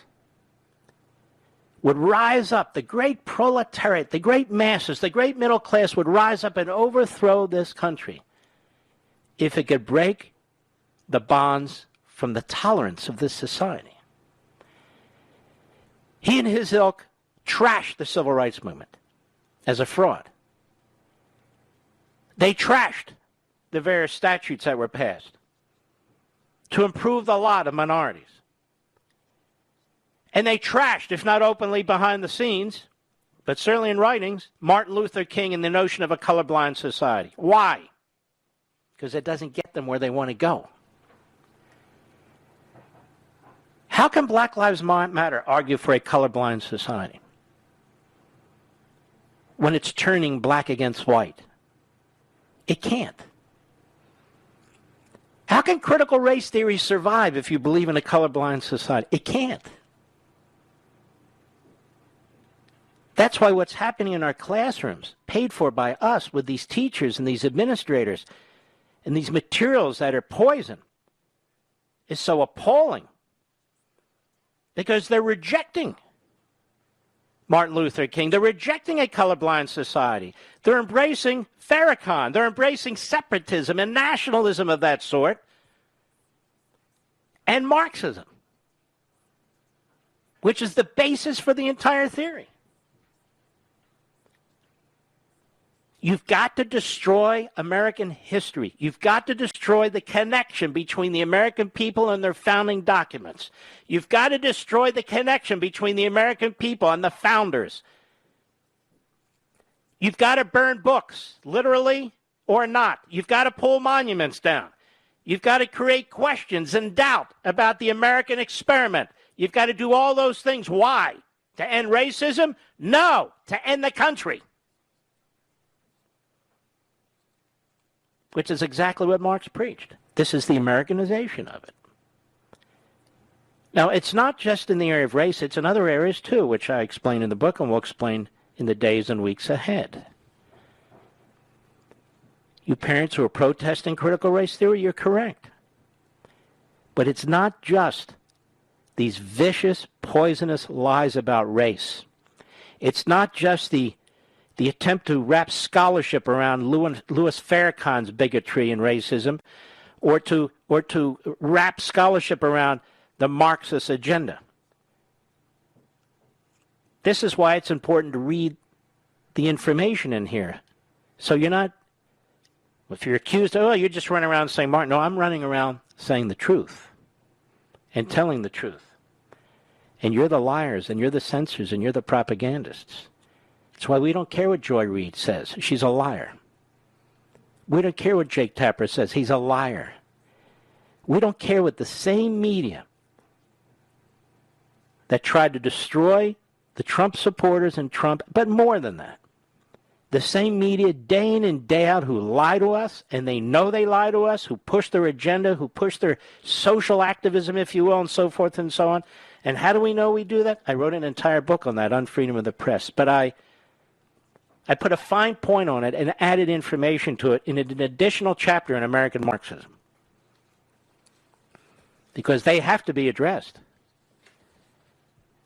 Speaker 1: would rise up, the great proletariat, the great masses, the great middle class would rise up and overthrow this country if it could break the bonds from the tolerance of this society. He and his ilk trashed the civil rights movement as a fraud. They trashed the various statutes that were passed to improve the lot of minorities. And they trashed, if not openly behind the scenes, but certainly in writings, Martin Luther King and the notion of a colorblind society. Why? Because it doesn't get them where they want to go. How can Black Lives Matter argue for a colorblind society when it's turning black against white? It can't. How can critical race theory survive if you believe in a colorblind society? It can't. That's why what's happening in our classrooms, paid for by us with these teachers and these administrators and these materials that are poison, is so appalling. Because they're rejecting Martin Luther King. They're rejecting a colorblind society. They're embracing Farrakhan. They're embracing separatism and nationalism of that sort. And Marxism, which is the basis for the entire theory. You've got to destroy American history. You've got to destroy the connection between the American people and their founding documents. You've got to destroy the connection between the American people and the founders. You've got to burn books, literally or not. You've got to pull monuments down. You've got to create questions and doubt about the American experiment. You've got to do all those things. Why? To end racism? No, to end the country. Which is exactly what Marx preached. This is the Americanization of it. Now, it's not just in the area of race, it's in other areas too, which I explain in the book and will explain in the days and weeks ahead. You parents who are protesting critical race theory, you're correct. But it's not just these vicious, poisonous lies about race. It's not just the attempt to wrap scholarship around Louis Farrakhan's bigotry and racism, or to wrap scholarship around the Marxist agenda. This is why it's important to read the information in here. So you're not, if you're accused, oh, you're just running around saying Martin. No, I'm running around saying the truth and telling the truth. And you're the liars, and you're the censors, and you're the propagandists. That's why we don't care what Joy Reid says. She's a liar. We don't care what Jake Tapper says. He's a liar. We don't care what the same media that tried to destroy the Trump supporters and Trump, but more than that, the same media day in and day out who lie to us, and they know they lie to us, who push their agenda, who push their social activism, if you will, and so forth and so on. And how do we know we do that? I wrote an entire book on that, on freedom of the press. But I put a fine point on it and added information to it in an additional chapter in American Marxism. Because they have to be addressed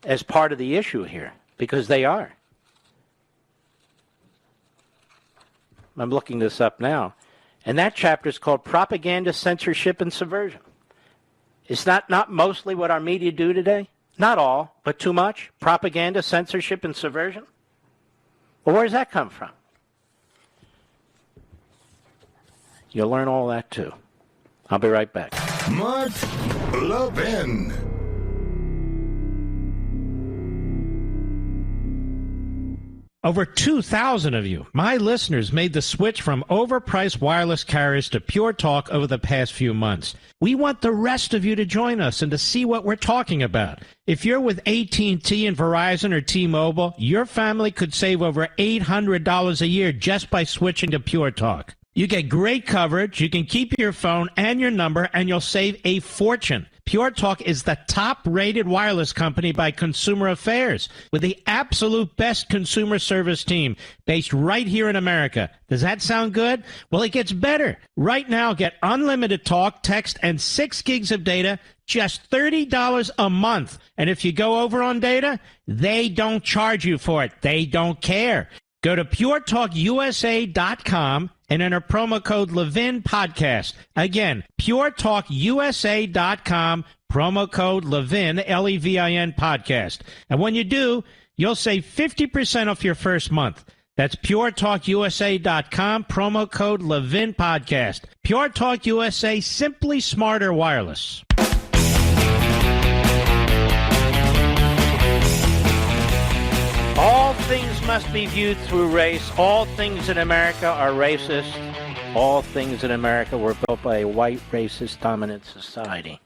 Speaker 1: as part of the issue here, because they are. I'm looking this up now. And that chapter is called Propaganda, Censorship, and Subversion. Is that not mostly what our media do today? Not all, but too much. Propaganda, censorship, and subversion. Well, where does that come from? You'll learn all that too. I'll be right back.
Speaker 2: Mark Levin.
Speaker 9: Over 2,000 of you, my listeners, made the switch from overpriced wireless carriers to Pure Talk over the past few months. We want the rest of you to join us and to see what we're talking about. If you're with AT&T and Verizon or T-Mobile, your family could save over $800 a year just by switching to Pure Talk. You get great coverage, you can keep your phone and your number, and you'll save a fortune. Pure Talk is the top-rated wireless company by Consumer Affairs, with the absolute best consumer service team based right here in America. Does that sound good? Well, it gets better. Right now, get unlimited talk, text, and 6 gigs of data, just $30 a month. And if you go over on data, they don't charge you for it. They don't care. Go to puretalkusa.com and enter promo code Levin Podcast. Again, puretalkusa.com, promo code Levin, Levin Podcast. And when you do, you'll save 50% off your first month. That's puretalkusa.com, promo code Levin Podcast. Pure Talk USA, simply smarter wireless.
Speaker 1: All things must be viewed through race. All things in America are racist. All things in America were built by a white, racist, dominant society.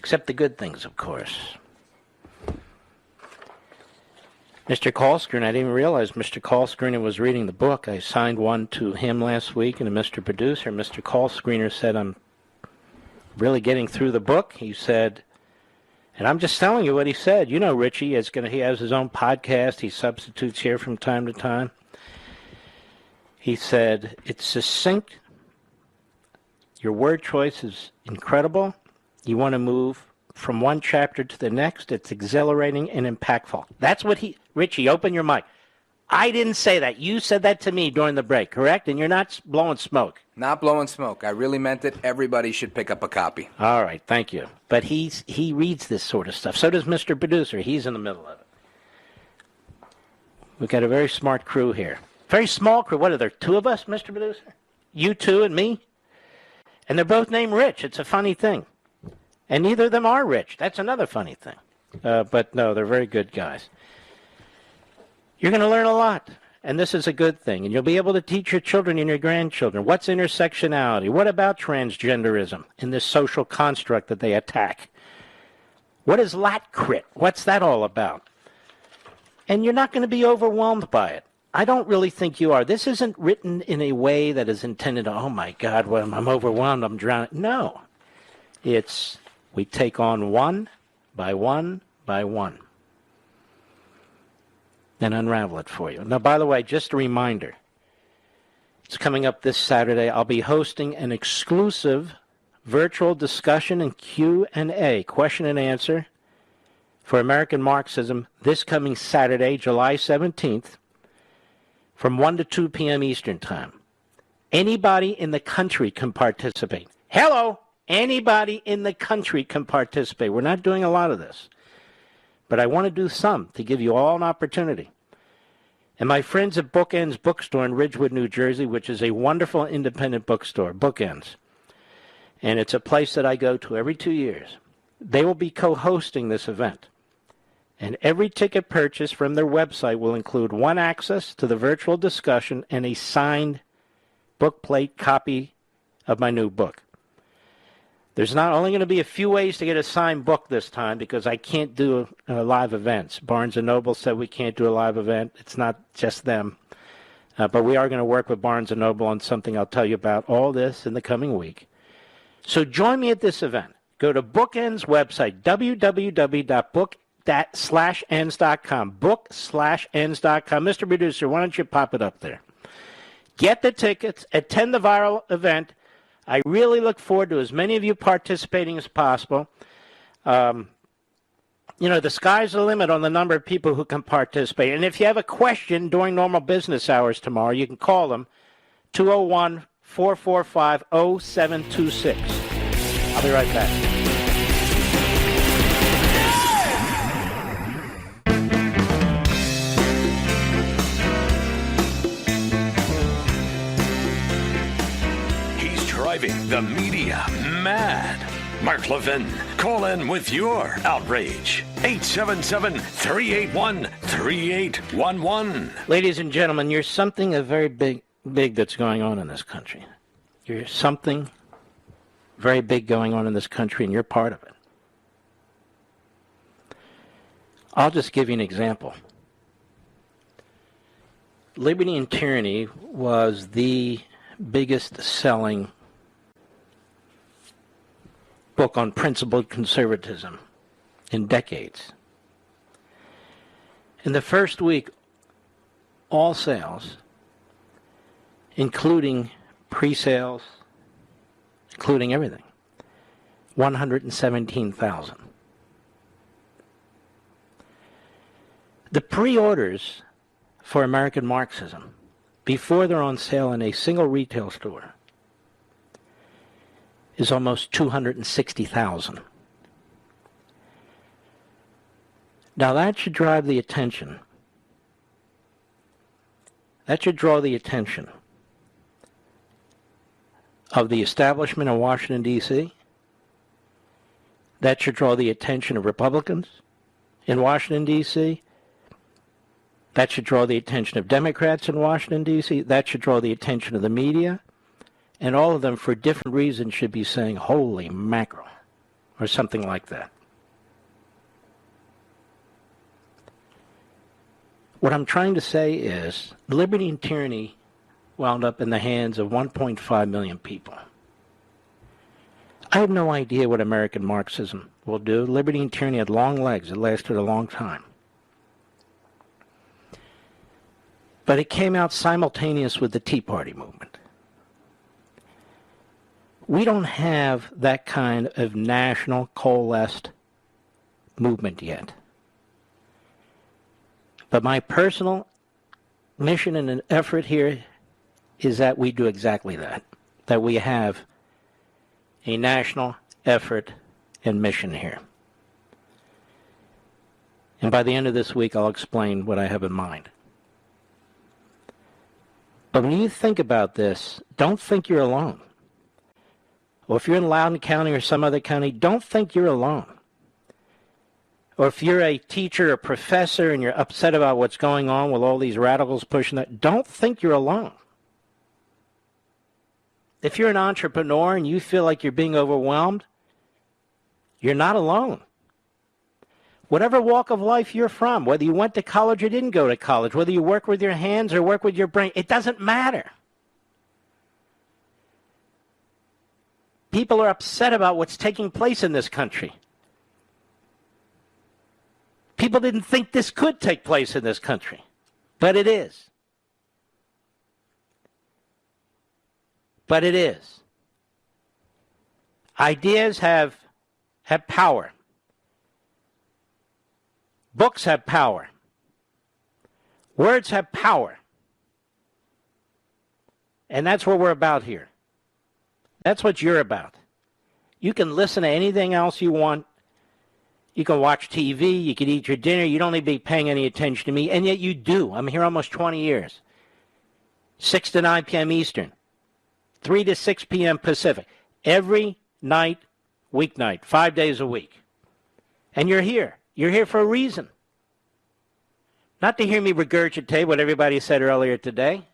Speaker 1: Except the good things, of course. Mr. Kalskrin, I didn't even realize Mr. Kalskrin was reading the book. I signed one to him last week, and to Mr. Producer. Mr. Kalskrin said, I'm really getting through the book. He said, and I'm just telling you what he said. You know, Richie, he has his own podcast. He substitutes here from time to time. He said, it's succinct. Your word choice is incredible. You want to move from one chapter to the next. It's exhilarating and impactful. That's what Richie, open your mic. I didn't say that. You said that to me during the break, correct? And you're not blowing smoke.
Speaker 10: Not blowing smoke. I really meant it. Everybody should pick up a copy.
Speaker 1: All right, thank you. But he reads this sort of stuff. So does Mr. Producer. He's in the middle of it. We've got a very smart crew here. Very small crew. What are there, two of us, Mr. Producer? You two and me? And they're both named Rich. It's a funny thing. And neither of them are rich. That's another funny thing. But no, they're very good guys. You're going to learn a lot, and this is a good thing. And you'll be able to teach your children and your grandchildren. What's intersectionality? What about transgenderism in this social construct that they attack? What is latcrit? What's that all about? And you're not going to be overwhelmed by it. I don't really think you are. This isn't written in a way that is intended to, oh my God, well, I'm overwhelmed, I'm drowning. No. It's we take on one by one by one. Then unravel it for you. Now, by the way, just a reminder. It's coming up this Saturday. I'll be hosting an exclusive virtual discussion and Q&A, question and answer, for American Marxism this coming Saturday, July 17th, from 1 to 2 p.m. Eastern Time. Anybody in the country can participate. Hello! Anybody in the country can participate. We're not doing a lot of this. But I want to do some to give you all an opportunity. And my friends at Bookends Bookstore in Ridgewood, New Jersey, which is a wonderful independent bookstore, Bookends. And it's a place that I go to every 2 years. They will be co-hosting this event. And every ticket purchase from their website will include one access to the virtual discussion and a signed bookplate copy of my new book. There's not only going to be a few ways to get a signed book this time because I can't do live events. Barnes & Noble said we can't do a live event. It's not just them. But we are going to work with Barnes & Noble on something I'll tell you about all this in the coming week. So join me at this event. Go to Bookends website, www.book/ends.com, book/ends.com. Mr. Producer, why don't you pop it up there? Get the tickets, attend the viral event. I really look forward to as many of you participating as possible. The sky's the limit on the number of people who can participate. And if you have a question during normal business hours tomorrow, you can call them 201-445-0726. I'll be right back.
Speaker 8: Driving the media mad. Mark Levin, call in with your outrage. 877-381-3811.
Speaker 1: Ladies and gentlemen, there's something very big that's going on in this country. There's something very big going on in this country, and you're part of it. I'll just give you an example. Liberty and Tyranny was the biggest selling book on principled conservatism in decades. In the first week, all sales, including pre-sales, including everything, 117,000. The pre-orders for American Marxism, before they're on sale in a single retail store, is almost 260,000. Now that should drive the attention. That should draw the attention of the establishment in Washington, D.C. That should draw the attention of Republicans in Washington, D.C. That should draw the attention of Democrats in Washington, D.C. That should draw the attention of the media. And all of them, for different reasons, should be saying, holy mackerel. or something like that. What I'm trying to say is liberty and tyranny wound up in the hands of 1.5 million people. I have no idea what American Marxism will do. Liberty and tyranny had long legs. It lasted a long time. But it came out simultaneous with the Tea Party movement. We don't have that kind of national coalesced movement yet. But my personal mission and an effort here is that we do exactly that we have a national effort and mission here. And by the end of this week, I'll explain what I have in mind. But when you think about this, don't think you're alone. Or if you're in Loudoun County or some other county, don't think you're alone. Or if you're a teacher or professor and you're upset about what's going on with all these radicals pushing that, don't think you're alone. If you're an entrepreneur and you feel like you're being overwhelmed, you're not alone. Whatever walk of life you're from, whether you went to college or didn't go to college, whether you work with your hands or work with your brain, it doesn't matter. People are upset about what's taking place in this country. People didn't think this could take place in this country, but it is. But it is. Ideas have power. Books have power. Words have power. And that's what we're about here. That's what you're about. You can listen to anything else you want. You can watch TV. You can eat your dinner. You don't need to be paying any attention to me. And yet you do. I'm here almost 20 years. 6 to 9 p.m. Eastern. 3 to 6 p.m. Pacific. Every night, weeknight, 5 days a week. And you're here. You're here for a reason. Not to hear me regurgitate what everybody said earlier today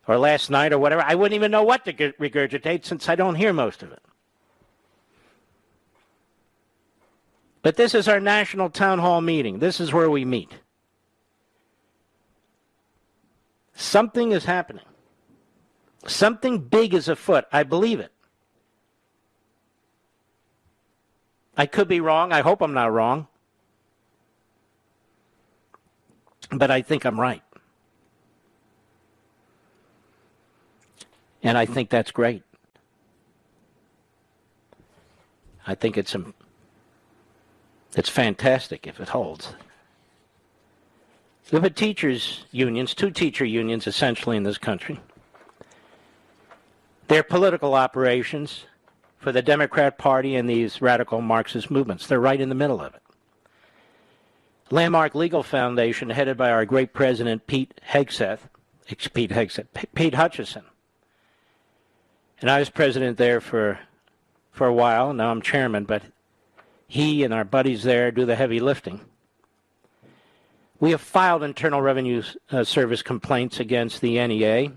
Speaker 1: or last night or whatever. I wouldn't even know what to regurgitate since I don't hear most of it. But this is our national town hall meeting. This is where we meet. Something is happening. Something big is afoot. I believe it. I could be wrong. I hope I'm not wrong. But I think I'm right. And I think that's great. I think it's fantastic if it holds. We have teachers' unions, 2 teacher unions essentially in this country. They're political operations for the Democrat Party and these radical Marxist movements. They're right in the middle of it. Landmark Legal Foundation, headed by our great president, Pete Hutchison. And I was president there for a while. Now I'm chairman, but he and our buddies there do the heavy lifting. We have filed Internal Revenue Service complaints against the NEA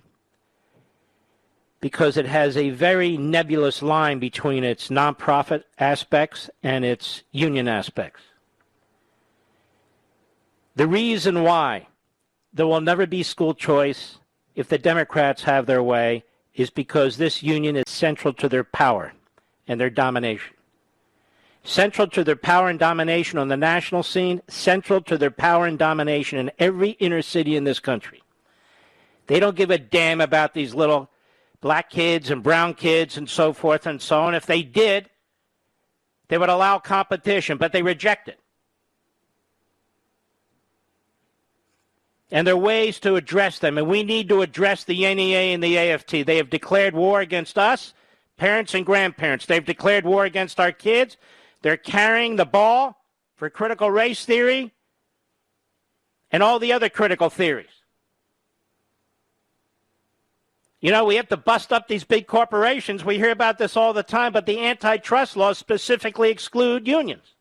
Speaker 1: because it has a very nebulous line between its nonprofit aspects and its union aspects. The reason why there will never be school choice if the Democrats have their way is because this union is central to their power and their domination. Central to their power and domination on the national scene, central to their power and domination in every inner city in this country. They don't give a damn about these little black kids and brown kids and so forth and so on. If they did, they would allow competition, but they reject it. And there are ways to address them, and we need to address the NEA and the AFT. They have declared war against us, parents and grandparents. They've declared war against our kids. They're carrying the ball for critical race theory and all the other critical theories. You know, we have to bust up these big corporations. We hear about this all the time, but the antitrust laws specifically exclude unions.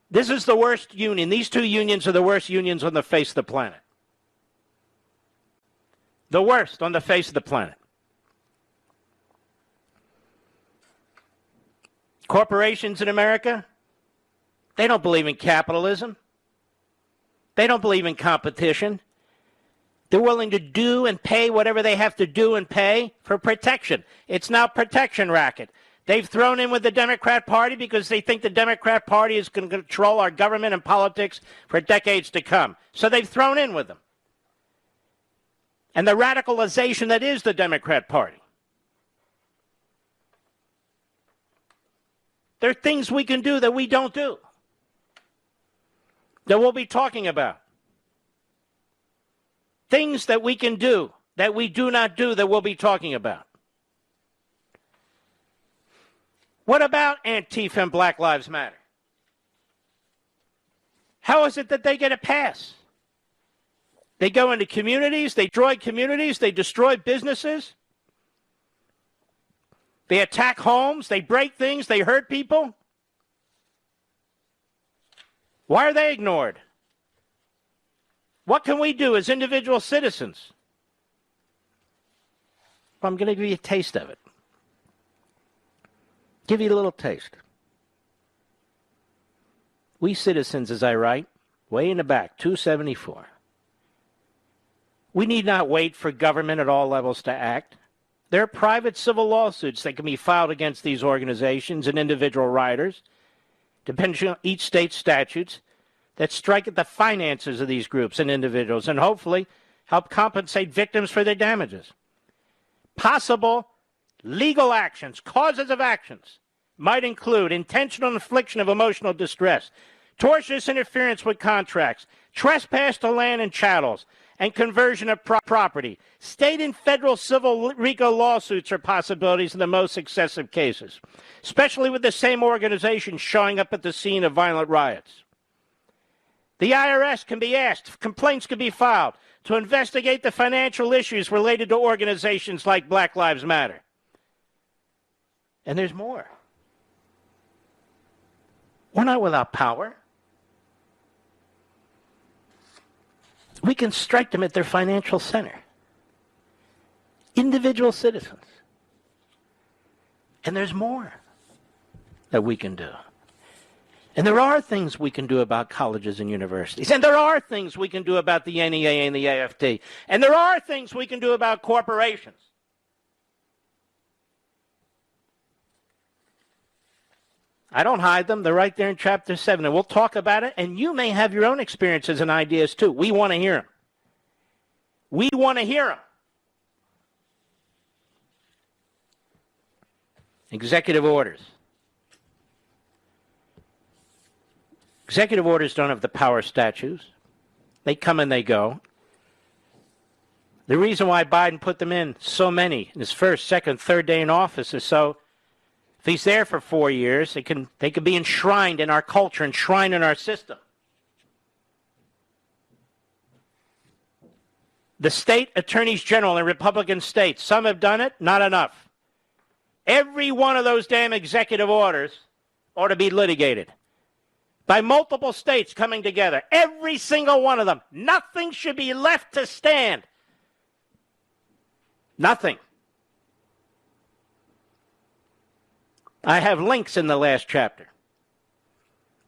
Speaker 1: This is the worst union. These 2 unions are the worst unions on the face of the planet. The worst on the face of the planet. Corporations in America, they don't believe in capitalism. They don't believe in competition. They're willing to do and pay whatever they have to do and pay for protection. It's now protection racket. They've thrown in with the Democrat Party because they think the Democrat Party is going to control our government and politics for decades to come. So they've thrown in with them. And the radicalization that is the Democrat Party. There are things we can do that we don't do, that we'll be talking about. Things that we can do that we do not do that we'll be talking about. What about Antifa and Black Lives Matter? How is it that they get a pass? They go into communities, they destroy businesses, they attack homes, they break things, they hurt people. Why are they ignored? What can we do as individual citizens? Well, I'm going to give you a taste of it. Give you a little taste. We citizens, as I write, way in the back, 274. We need not wait for government at all levels to act. There are private civil lawsuits that can be filed against these organizations and individual writers, depending on each state's statutes, that strike at the finances of these groups and individuals and hopefully help compensate victims for their damages. Possible legal actions, causes of actions, might include intentional infliction of emotional distress, tortious interference with contracts, trespass to land and chattels, and conversion of property. State and federal civil RICO lawsuits are possibilities in the most excessive cases, especially with the same organization showing up at the scene of violent riots. The IRS can be asked, complaints can be filed to investigate the financial issues related to organizations like Black Lives Matter. And there's more. We're not without power. We can strike them at their financial center. Individual citizens. And there's more that we can do. And there are things we can do about colleges and universities. And there are things we can do about the NEA and the AFT. And there are things we can do about corporations. I don't hide them. They're right there in Chapter 7. And we'll talk about it. And you may have your own experiences and ideas, too. We want to hear them. We want to hear them. Executive orders. Executive orders don't have the power of statutes. They come and they go. The reason why Biden put them in, so many, in his first, second, third day in office is so if he's there for 4 years, they can be enshrined in our culture, enshrined in our system. The state attorneys general in Republican states, some have done it, not enough. Every one of those damn executive orders ought to be litigated by multiple states coming together. Every single one of them. Nothing should be left to stand. Nothing. I have links in the last chapter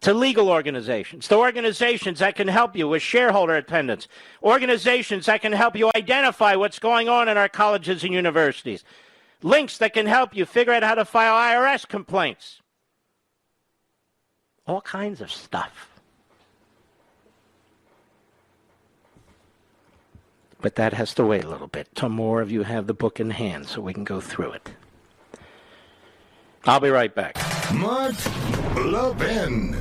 Speaker 1: to legal organizations, to organizations that can help you with shareholder attendance, organizations that can help you identify what's going on in our colleges and universities, links that can help you figure out how to file IRS complaints, all kinds of stuff. But that has to wait a little bit till more of you have the book in hand so we can go through it. I'll be right back.
Speaker 2: Mark Levin.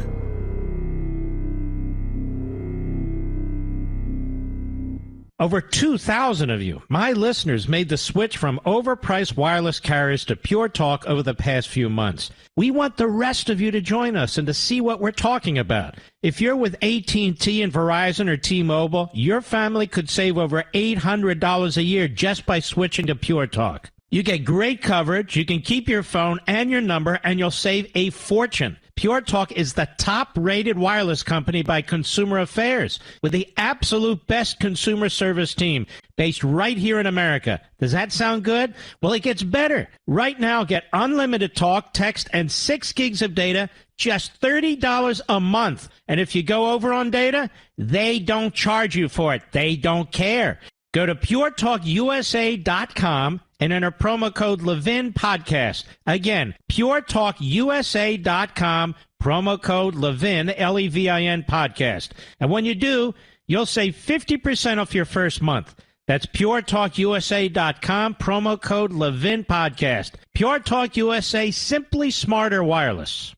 Speaker 9: Over 2,000 of you, my listeners, made the switch from overpriced wireless carriers to Pure Talk over the past few months. We want the rest of you to join us and to see what we're talking about. If you're with AT&T and Verizon or T-Mobile, your family could save over $800 a year just by switching to Pure Talk. You get great coverage, you can keep your phone and your number, and you'll save a fortune. Pure Talk is the top-rated wireless company by Consumer Affairs with the absolute best consumer service team based right here in America. Does that sound good? Well, it gets better. Right now, get unlimited talk, text, and 6 gigs of data, just $30 a month. And if you go over on data, they don't charge you for it. They don't care. Go to puretalkusa.com and enter promo code Levin Podcast. Again, puretalkusa.com, promo code Levin, Levin Podcast. And when you do, you'll save 50% off your first month. That's puretalkusa.com, promo code Levin Podcast. Pure Talk USA, simply smarter wireless.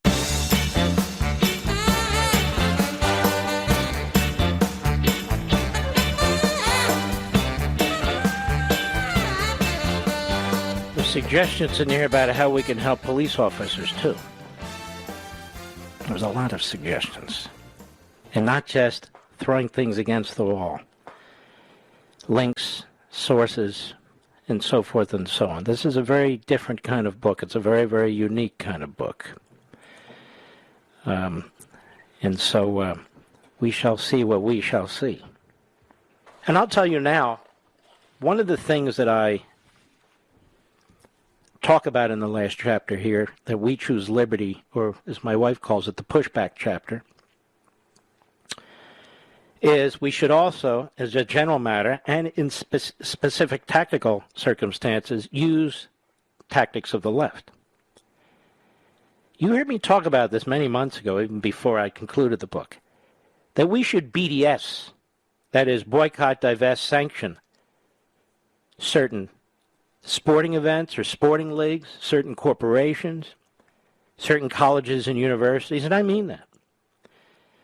Speaker 1: Suggestions in here about how we can help police officers, too. There's a lot of suggestions. And not just throwing things against the wall. Links, sources, and so forth and so on. This is a very different kind of book. It's a very, very unique kind of book. And so we shall see what we shall see. And I'll tell you now, one of the things that I talk about in the last chapter here, that we choose liberty, or as my wife calls it, the pushback chapter, is we should also, as a general matter, and in specific tactical circumstances, use tactics of the left. You heard me talk about this many months ago, even before I concluded the book, that we should BDS, that is, boycott, divest, sanction, certain sporting events or sporting leagues, certain corporations, certain colleges and universities, and I mean that.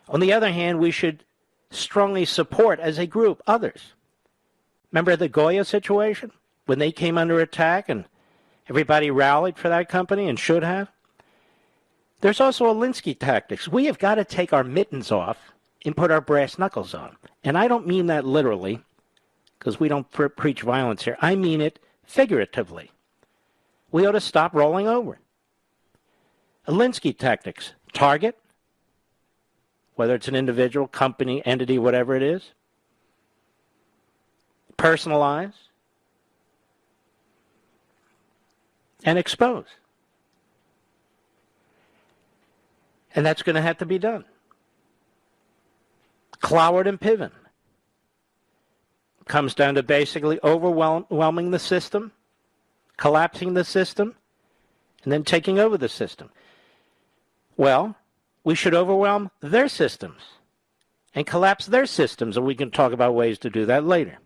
Speaker 1: On the other hand, we should strongly support, as a group, others. Remember the Goya situation, when they came under attack and everybody rallied for that company and should have? There's also Alinsky tactics. We have got to take our mittens off and put our brass knuckles on. And I don't mean that literally, because we don't preach violence here. I mean it figuratively. We ought to stop rolling over. Alinsky tactics. Target, whether it's an individual, company, entity, whatever it is. Personalize. And expose. And that's going to have to be done. Cloward and Piven. Comes down to basically overwhelming the system, collapsing the system, and then taking over the system. Well, we should overwhelm their systems and collapse their systems, and we can talk about ways to do that later.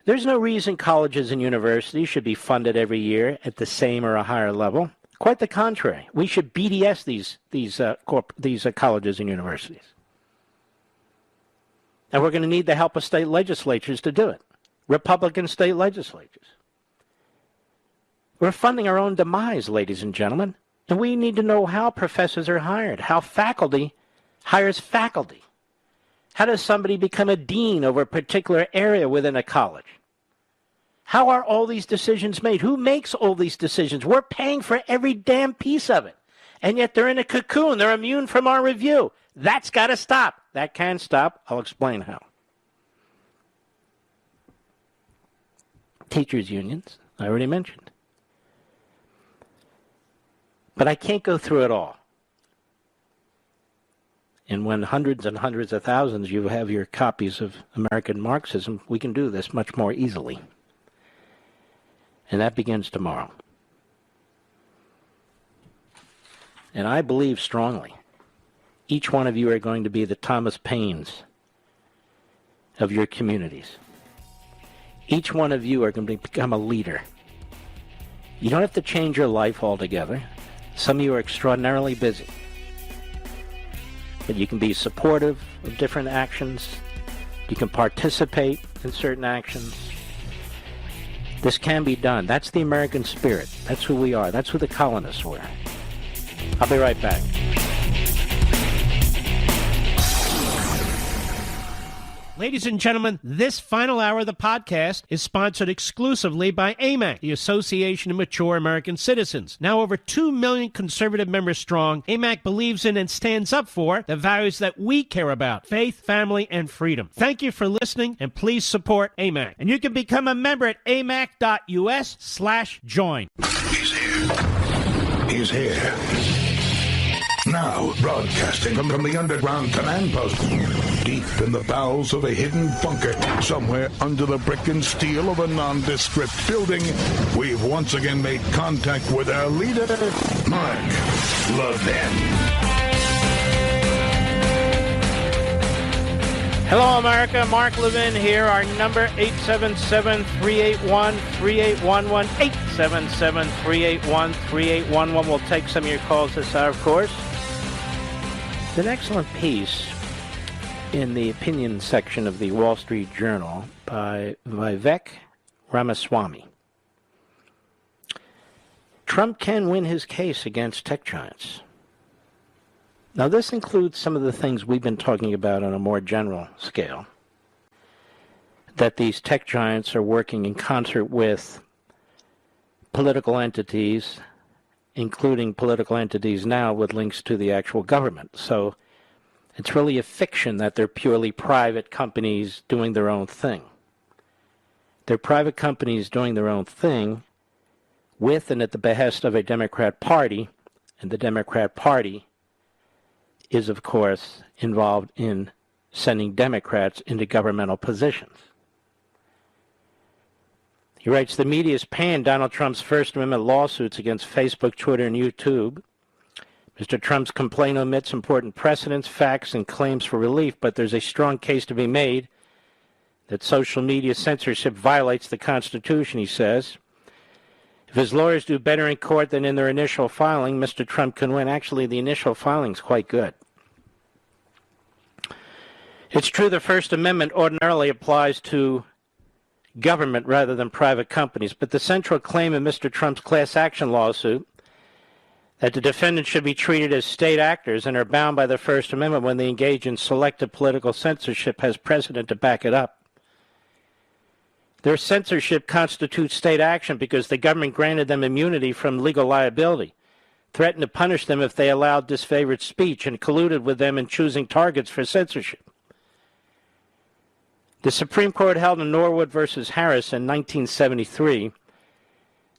Speaker 1: There's no reason colleges and universities should be funded every year at the same or a higher level. Quite the contrary. We should BDS these colleges and universities. And we're going to need the help of state legislatures to do it. Republican state legislatures. We're funding our own demise, ladies and gentlemen. And we need to know how professors are hired, how faculty hires faculty. How does somebody become a dean over a particular area within a college? How are all these decisions made? Who makes all these decisions? We're paying for every damn piece of it. And yet they're in a cocoon. They're immune from our review. That's got to stop. That can stop. I'll explain how. Teachers' unions, I already mentioned. But I can't go through it all. And when hundreds and hundreds of thousands you have your copies of American Marxism, we can do this much more easily. And that begins tomorrow. And I believe strongly each one of you are going to be the Thomas Paines of your communities. Each one of you are going to become a leader. You don't have to change your life altogether. Some of you are extraordinarily busy. But you can be supportive of different actions. You can participate in certain actions. This can be done. That's the American spirit. That's who we are. That's who the colonists were. I'll be right back.
Speaker 9: Ladies and gentlemen, this final hour of the podcast is sponsored exclusively by AMAC, the Association of Mature American Citizens. Now over 2 million conservative members strong, AMAC believes in and stands up for the values that we care about: faith, family, and freedom. Thank you for listening, and please support AMAC. And you can become a member at amac.us/join.
Speaker 2: He's here. He's here. Now, broadcasting from the underground command post, deep in the bowels of a hidden bunker, somewhere under the brick and steel of a nondescript building, we've once again made contact with our leader, Mark Levin.
Speaker 1: Hello, America. Mark Levin here. Our number, 877-381-3811. 877-381-3811. We'll take some of your calls this hour, of course. It's an excellent piece in the opinion section of the Wall Street Journal by Vivek Ramaswamy. Trump can win his case against tech giants. Now, this includes some of the things we've been talking about on a more general scale, that these tech giants are working in concert with political entities, including political entities now with links to the actual government. So it's really a fiction that they're purely private companies doing their own thing. They're private companies doing their own thing with and at the behest of a Democrat Party, and the Democrat Party is, of course, involved in sending Democrats into governmental positions. He writes, the media's panned Donald Trump's First Amendment lawsuits against Facebook, Twitter, and YouTube. Mr. Trump's complaint omits important precedents, facts, and claims for relief, but there's a strong case to be made that social media censorship violates the Constitution, he says. If his lawyers do better in court than in their initial filing, Mr. Trump can win. Actually, the initial filing is quite good. It's true the First Amendment ordinarily applies to government rather than private companies, but the central claim in Mr. Trump's class action lawsuit, that the defendants should be treated as state actors and are bound by the First Amendment when they engage in selective political censorship, has precedent to back it up. Their censorship constitutes state action because the government granted them immunity from legal liability, threatened to punish them if they allowed disfavored speech, and colluded with them in choosing targets for censorship. The Supreme Court held in Norwood versus Harris in 1973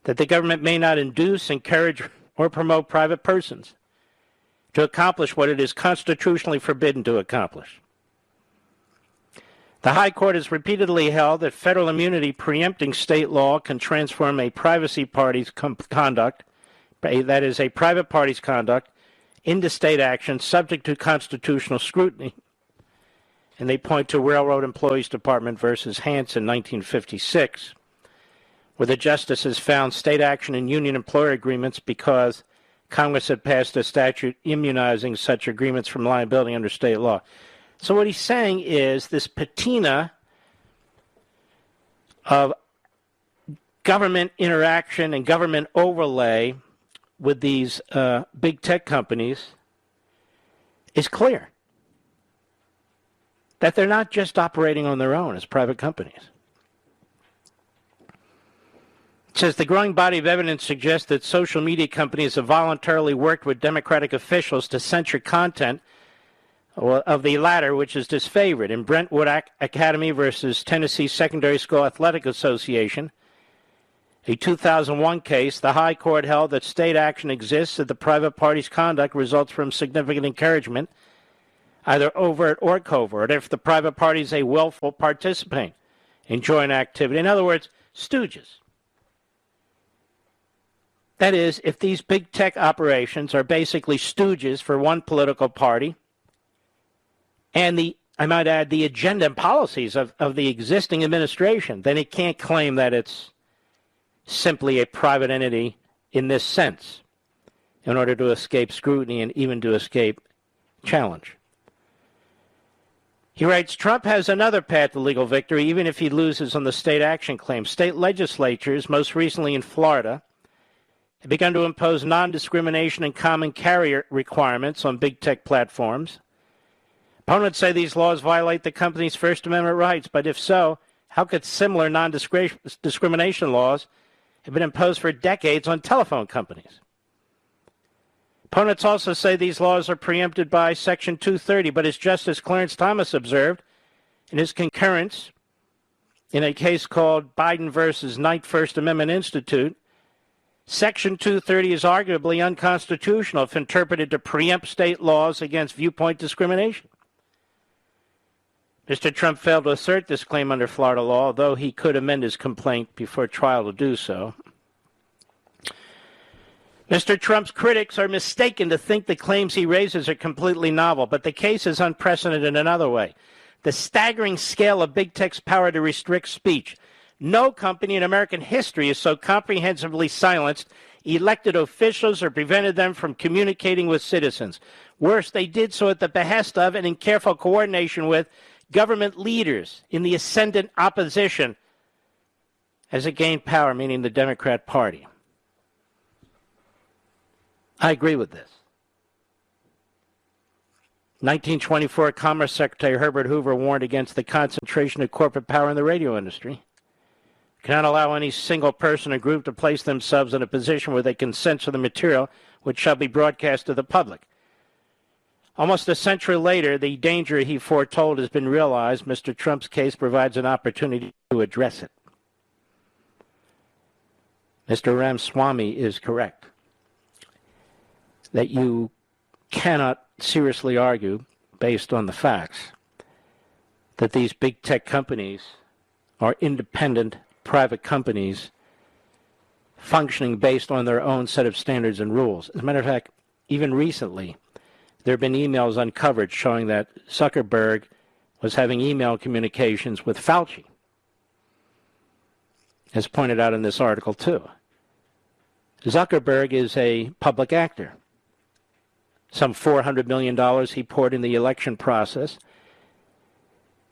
Speaker 1: that the government may not induce, encourage, or promote private persons to accomplish what it is constitutionally forbidden to accomplish. The High Court has repeatedly held that federal immunity preempting state law can transform a privacy party's conduct, that is, a private party's conduct, into state action subject to constitutional scrutiny. And they point to Railroad Employees Department versus Hansen, 1956, where the justices found state action in union employer agreements because Congress had passed a statute immunizing such agreements from liability under state law. So what he's saying is this patina of government interaction and government overlay with these big tech companies is clear. That they're not just operating on their own as private companies. It says the growing body of evidence suggests that social media companies have voluntarily worked with Democratic officials to censor content of the latter, which is disfavored. In Brentwood Academy versus Tennessee Secondary School Athletic Association, a 2001 case, the High Court held that state action exists if the private party's conduct results from significant encouragement, either overt or covert, if the private party is a willful participant in joint activity. In other words, stooges. That is, if these big tech operations are basically stooges for one political party, and I might add, the agenda and policies of the existing administration, then it can't claim that it's simply a private entity in this sense in order to escape scrutiny and even to escape challenge. He writes, Trump has another path to legal victory, even if he loses on the state action claim. State legislatures, most recently in Florida, have begun to impose non-discrimination and common carrier requirements on big tech platforms. Opponents say these laws violate the company's First Amendment rights, but if so, how could similar non-discrimination laws have been imposed for decades on telephone companies? Opponents also say these laws are preempted by Section 230, but as Justice Clarence Thomas observed in his concurrence in a case called Biden versus Knight First Amendment Institute, Section 230 is arguably unconstitutional if interpreted to preempt state laws against viewpoint discrimination. Mr. Trump failed to assert this claim under Florida law, although he could amend his complaint before trial to do so. Mr. Trump's critics are mistaken to think the claims he raises are completely novel, but the case is unprecedented in another way. The staggering scale of big tech's power to restrict speech. No company in American history has so comprehensively silenced elected officials or prevented them from communicating with citizens. Worse, they did so at the behest of and in careful coordination with government leaders in the ascendant opposition as it gained power, meaning the Democrat Party. I agree with this. 1924, Commerce Secretary Herbert Hoover warned against the concentration of corporate power in the radio industry. Cannot allow any single person or group to place themselves in a position where they can censor the material which shall be broadcast to the public. Almost a century later, the danger he foretold has been realized. Mr. Trump's case provides an opportunity to address it. Mr. Ramaswamy is correct that you cannot seriously argue, based on the facts, that these big tech companies are independent private companies functioning based on their own set of standards and rules. As a matter of fact, even recently, there have been emails uncovered showing that Zuckerberg was having email communications with Fauci, as pointed out in this article too. Zuckerberg is a public actor. Some $400 million he poured in the election process,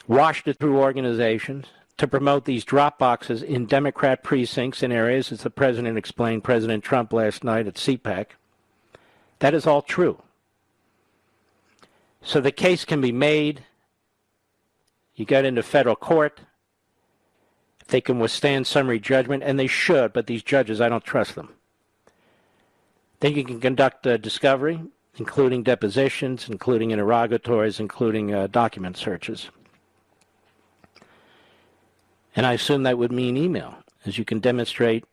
Speaker 1: washed it through organizations to promote these drop boxes in Democrat precincts in areas, as the president explained President Trump last night at CPAC. That is all true. So the case can be made. You get into federal court. They can withstand summary judgment, and they should, but these judges, I don't trust them. Then you can conduct a discovery, including depositions, including interrogatories, including document searches. And I assume that would mean email, as you can demonstrate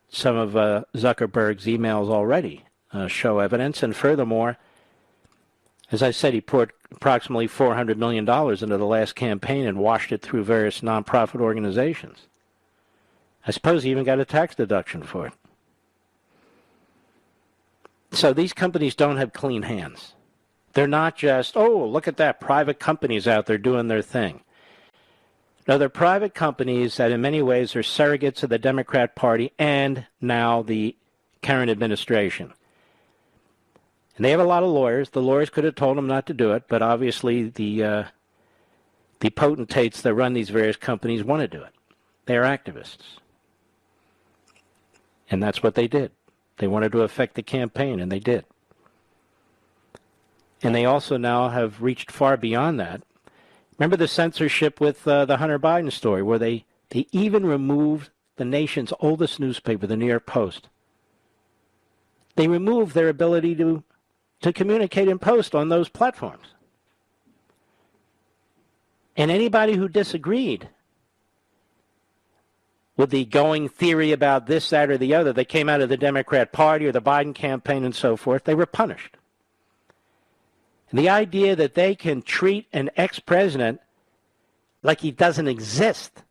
Speaker 1: some of Zuckerberg's emails already show evidence. And furthermore, as I said, he poured approximately $400 million into the last campaign and washed it through various nonprofit organizations. I suppose he even got a tax deduction for it. So these companies don't have clean hands. They're not just, oh, look at that, private companies out there doing their thing. No, they're private companies that in many ways are surrogates of the Democrat Party and now the current administration. And they have a lot of lawyers. The lawyers could have told them not to do it, but obviously the potentates that run these various companies want to do it. They are activists. And that's what they did. They wanted to affect the campaign, and they did. And they also now have reached far beyond that. Remember the censorship with the Hunter Biden story, where they even removed the nation's oldest newspaper, the New York Post. They removed their ability to communicate and post on those platforms. And anybody who disagreed with the going theory about this, that, or the other that came out of the Democrat Party or the Biden campaign and so forth, they were punished. And the idea that they can treat an ex-president like he doesn't exist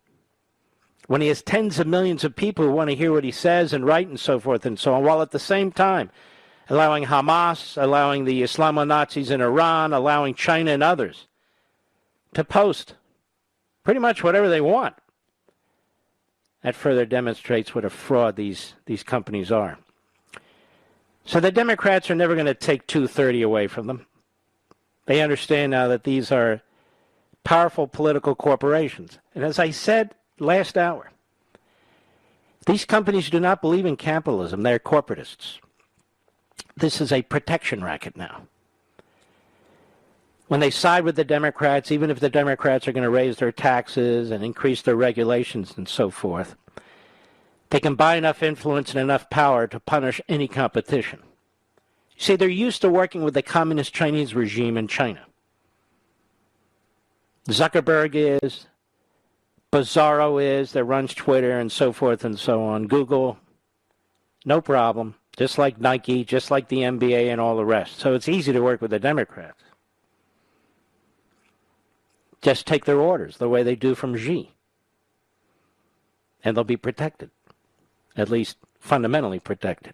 Speaker 1: when he has tens of millions of people who want to hear what he says and write and so forth and so on, while at the same time allowing Hamas, allowing the Islamo-Nazis in Iran, allowing China and others to post pretty much whatever they want. That further demonstrates what a fraud these companies are. So the Democrats are never going to take 230 away from them. They understand now that these are powerful political corporations. And as I said last hour, these companies do not believe in capitalism. They're corporatists. This is a protection racket now. when they side with the Democrats, even if the Democrats are going to raise their taxes and increase their regulations and so forth, they can buy enough influence and enough power to punish any competition. You see, they're used to working with the communist Chinese regime in China. Zuckerberg is, Bizarro is, that runs Twitter and so forth and so on. Google, no problem. Just like Nike, just like the NBA and all the rest. So it's easy to work with the Democrats. Just take their orders the way they do from Xi. And they'll be protected. At least fundamentally protected.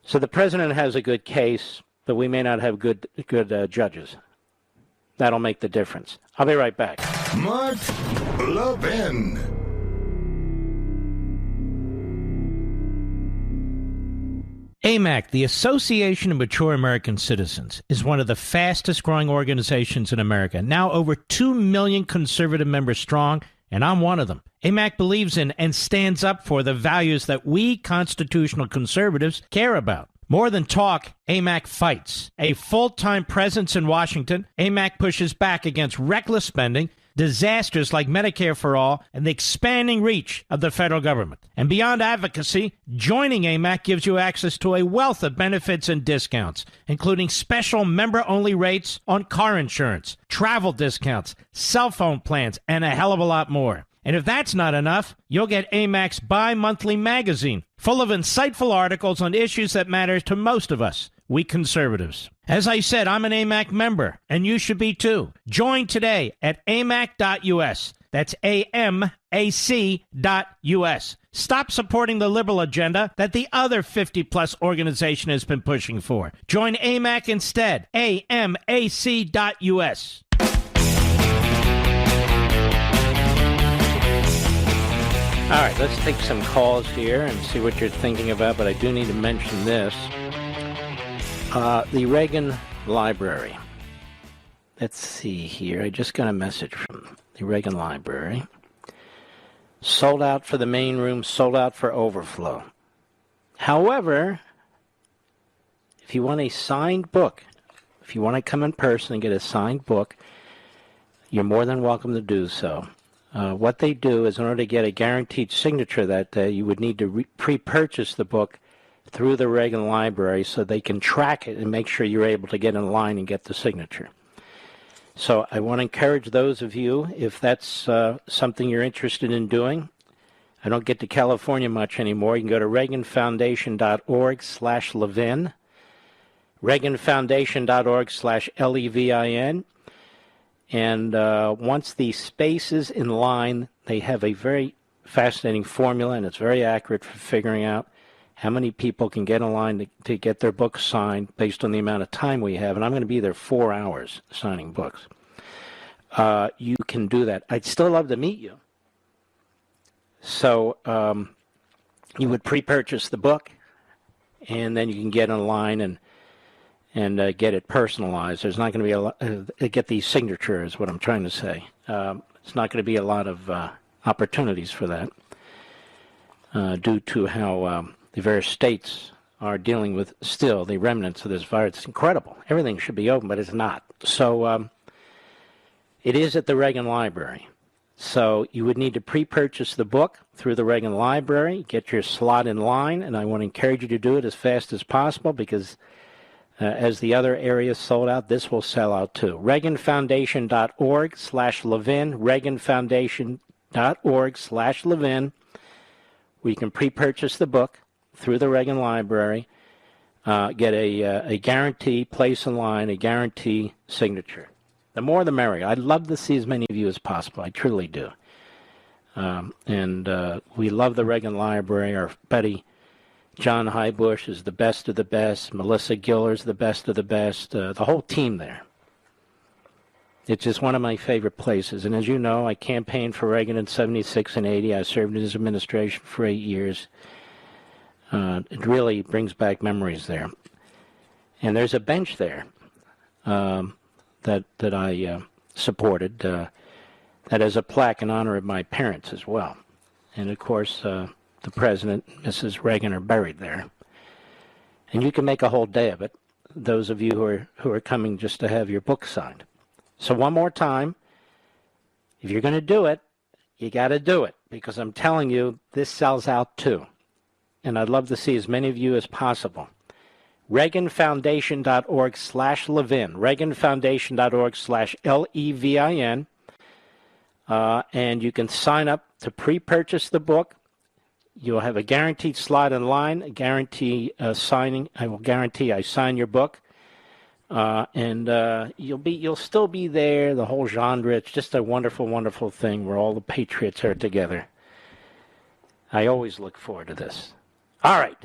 Speaker 1: So the president has a good case, but we may not have good judges. That'll make the difference. I'll be right back.
Speaker 2: Mark Levin.
Speaker 9: AMAC, the Association of Mature American Citizens, is one of the fastest growing organizations in America, now over 2 million conservative members strong, and I'm one of them. AMAC believes in and stands up for the values that we constitutional conservatives care about. More than talk, AMAC fights. A full-time presence in Washington, AMAC pushes back against reckless spending, disasters like Medicare for All, and the expanding reach of the federal government. And beyond advocacy, joining AMAC gives you access to a wealth of benefits and discounts, including special member-only rates on car insurance, travel discounts, cell phone plans, and a hell of a lot more. And if that's not enough, you'll get AMAC's bi-monthly magazine, full of insightful articles on issues that matter to most of us, we conservatives. As I said, I'm an AMAC member, and you should be too. Join today at amac.us. That's AMAC.us. Stop supporting the liberal agenda that the other 50-plus organization has been pushing for. Join AMAC instead. AMAC.us.
Speaker 1: All right, let's take some calls here and see what you're thinking about, but I do need to mention this. The Reagan Library. Let's see here. I just got a message from the Reagan Library. Sold out for the main room, sold out for overflow. However, if you want a signed book, if you want to come in person and get a signed book, you're more than welcome to do so. What they do is, in order to get a guaranteed signature that day, you would need to pre-purchase the book through the Reagan Library so they can track it and make sure you're able to get in line and get the signature. So I want to encourage those of you, if that's something you're interested in doing. I don't get to California much anymore. You can go to reaganfoundation.org/Levin, reaganfoundation.org/Levin. And once the space is in line, they have a very fascinating formula, and it's very accurate for figuring out how many people can get in line to get their books signed based on the amount of time we have. And I'm going to be there 4 hours signing books. You can do that. I'd still love to meet you. So you would pre-purchase the book, and then you can get in line and get it personalized. There's not going to be a lot, get the signature is what I'm trying to say. It's not going to be a lot of opportunities for that due to how the various states are dealing with still the remnants of this virus. It's incredible. Everything should be open, but it's not. So it is at the Reagan Library. So you would need to pre-purchase the book through the Reagan Library, get your slot in line, and I want to encourage you to do it as fast as possible because as the other areas sold out, this will sell out too. reaganfoundation.org/Levin, reaganfoundation.org/Levin, where you can pre-purchase the book through the Reagan Library, get a guarantee, place in line, a guarantee signature. The more the merrier. I'd love to see as many of you as possible. I truly do. And we love the Reagan Library. Our buddy John Highbush is the best of the best. Melissa Giller's the best of the best. The whole team there. It's just one of my favorite places. And as you know, I campaigned for Reagan in 76 and 80. I served in his administration for 8 years. It really brings back memories there. And there's a bench there that I supported that has a plaque in honor of my parents as well. And, of course, the President and Mrs. Reagan are buried there. And you can make a whole day of it. those of you who are coming just to have your book signed. So one more time, if you're going to do it, you got to do it, because I'm telling you, this sells out too. And I'd love to see as many of you as possible. ReaganFoundation.org/Levin, ReaganFoundation.org/LEVIN, and you can sign up to pre-purchase the book. You'll have a guaranteed slot in line, a guarantee signing. I will guarantee I sign your book, and you'll still be there. The whole genre. It's just a wonderful, wonderful thing where all the patriots are together. I always look forward to this. All right,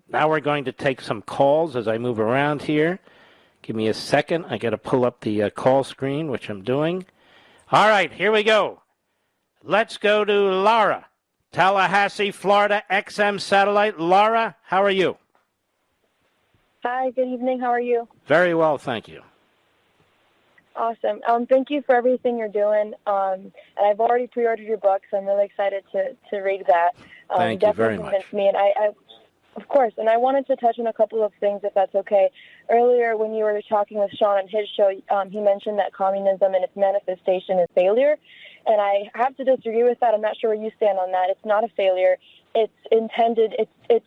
Speaker 1: now we're going to take some calls as I move around here. Give me a second. I got to pull up the call screen, which I'm doing. All right, here we go. Let's go to Laura. Tallahassee, Florida, XM Satellite. Laura, how are you?
Speaker 11: Hi, good evening. How are you?
Speaker 1: Very well, thank you.
Speaker 11: Awesome. Thank you for everything you're doing. And I've already pre-ordered your book, so I'm really excited to read that.
Speaker 1: Thank you very much.
Speaker 11: Definitely convinced me, and I, of course, and I wanted to touch on a couple of things, if that's okay. Earlier, when you were talking with Sean on his show, he mentioned that communism and its manifestation is failure. And I have to disagree with that. I'm not sure where you stand on that. It's not a failure. It's intended. It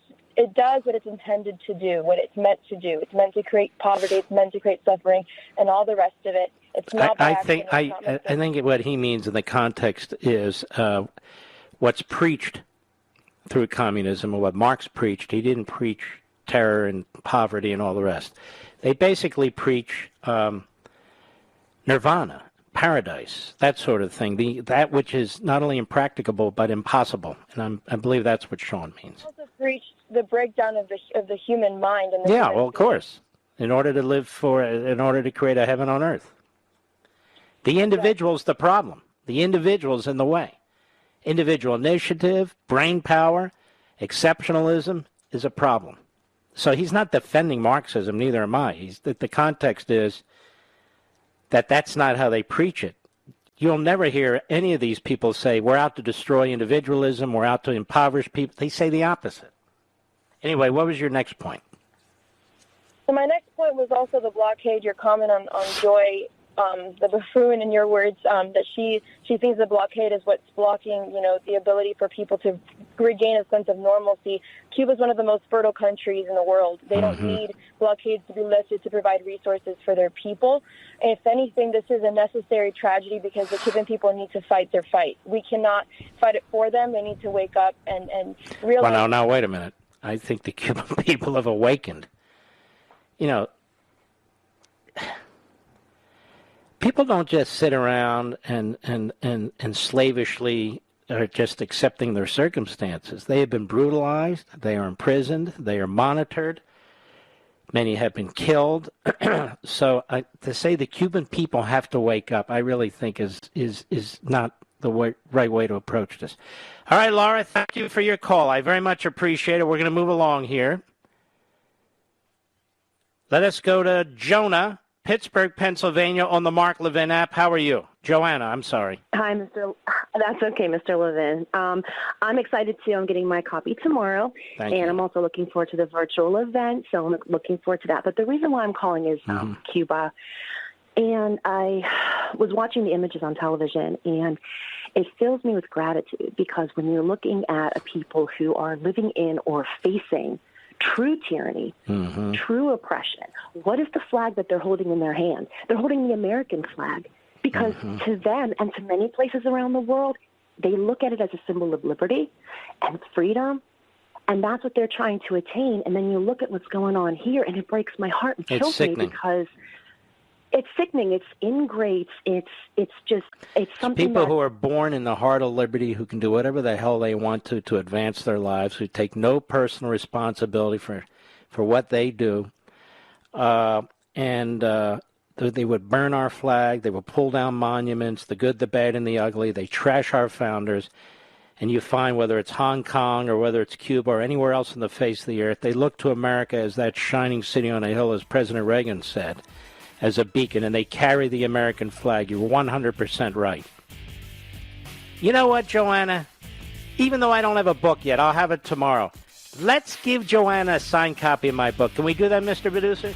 Speaker 11: does what it's intended to do, what it's meant to do. It's meant to create poverty. It's meant to create suffering, and all the rest of it. It's not.
Speaker 1: I think what he means in the context is what's preached through communism, or what Marx preached. He didn't preach terror and poverty and all the rest. They basically preach nirvana, paradise, that sort of thing, that which is not only impracticable but impossible, and I believe that's what Sean means.
Speaker 11: Also preached the breakdown of the human mind. And
Speaker 1: of course, in order to create a heaven on earth. The individual's the problem. The individual's in the way. Individual initiative, brain power, exceptionalism is a problem. So he's not defending Marxism, neither am I. The context is that that's not how they preach it. You'll never hear any of these people say, we're out to destroy individualism, we're out to impoverish people. They say the opposite. Anyway, what was your next point?
Speaker 11: So my next point was also the blockade, your comment on Joy, the buffoon, in your words, that she thinks the blockade is what's blocking, the ability for people to regain a sense of normalcy. Cuba is one of the most fertile countries in the world. They don't need blockades to be lifted to provide resources for their people. And if anything, this is a necessary tragedy because the Cuban people need to fight their fight. We cannot fight it for them. They need to wake up and realize...
Speaker 1: Well, now, wait a minute. I think the Cuban people have awakened. People don't just sit around and slavishly are just accepting their circumstances. They have been brutalized. They are imprisoned. They are monitored. Many have been killed. So to say the Cuban people have to wake up, I really think is not the right way to approach this. All right, Laura, thank you for your call. I very much appreciate it. We're going to move along here. Let us go to Jonah, Pittsburgh, Pennsylvania, on the Mark Levin app. How are you? Joanna, I'm sorry.
Speaker 12: Hi, That's okay, Mr. Levin. I'm excited, too. I'm getting my copy tomorrow.
Speaker 1: Thank you.
Speaker 12: I'm also looking forward to the virtual event, so I'm looking forward to that. But the reason why I'm calling is Cuba. And I was watching the images on television, and it fills me with gratitude because when you're looking at a people who are living in or facing true tyranny, true oppression, what is the flag that they're holding in their hand? They're holding the American flag because to them and to many places around the world, they look at it as a symbol of liberty and freedom, and that's what they're trying to attain. And then you look at what's going on here, and it breaks my heart and kills me because it's sickening. It's ingrates. It's something.
Speaker 1: People who are born in the heart of liberty, who can do whatever the hell they want to advance their lives, who take no personal responsibility for what they do, and they would burn our flag. They would pull down monuments, the good, the bad, and the ugly. They trash our founders. And you find whether it's Hong Kong or whether it's Cuba or anywhere else on the face of the earth, they look to America as that shining city on a hill, as President Reagan said, as a beacon, and they carry the American flag. You're 100% right. You know what, Joanna? Even though I don't have a book yet, I'll have it tomorrow. Let's give Joanna a signed copy of my book. Can we do that, Mr. Producer?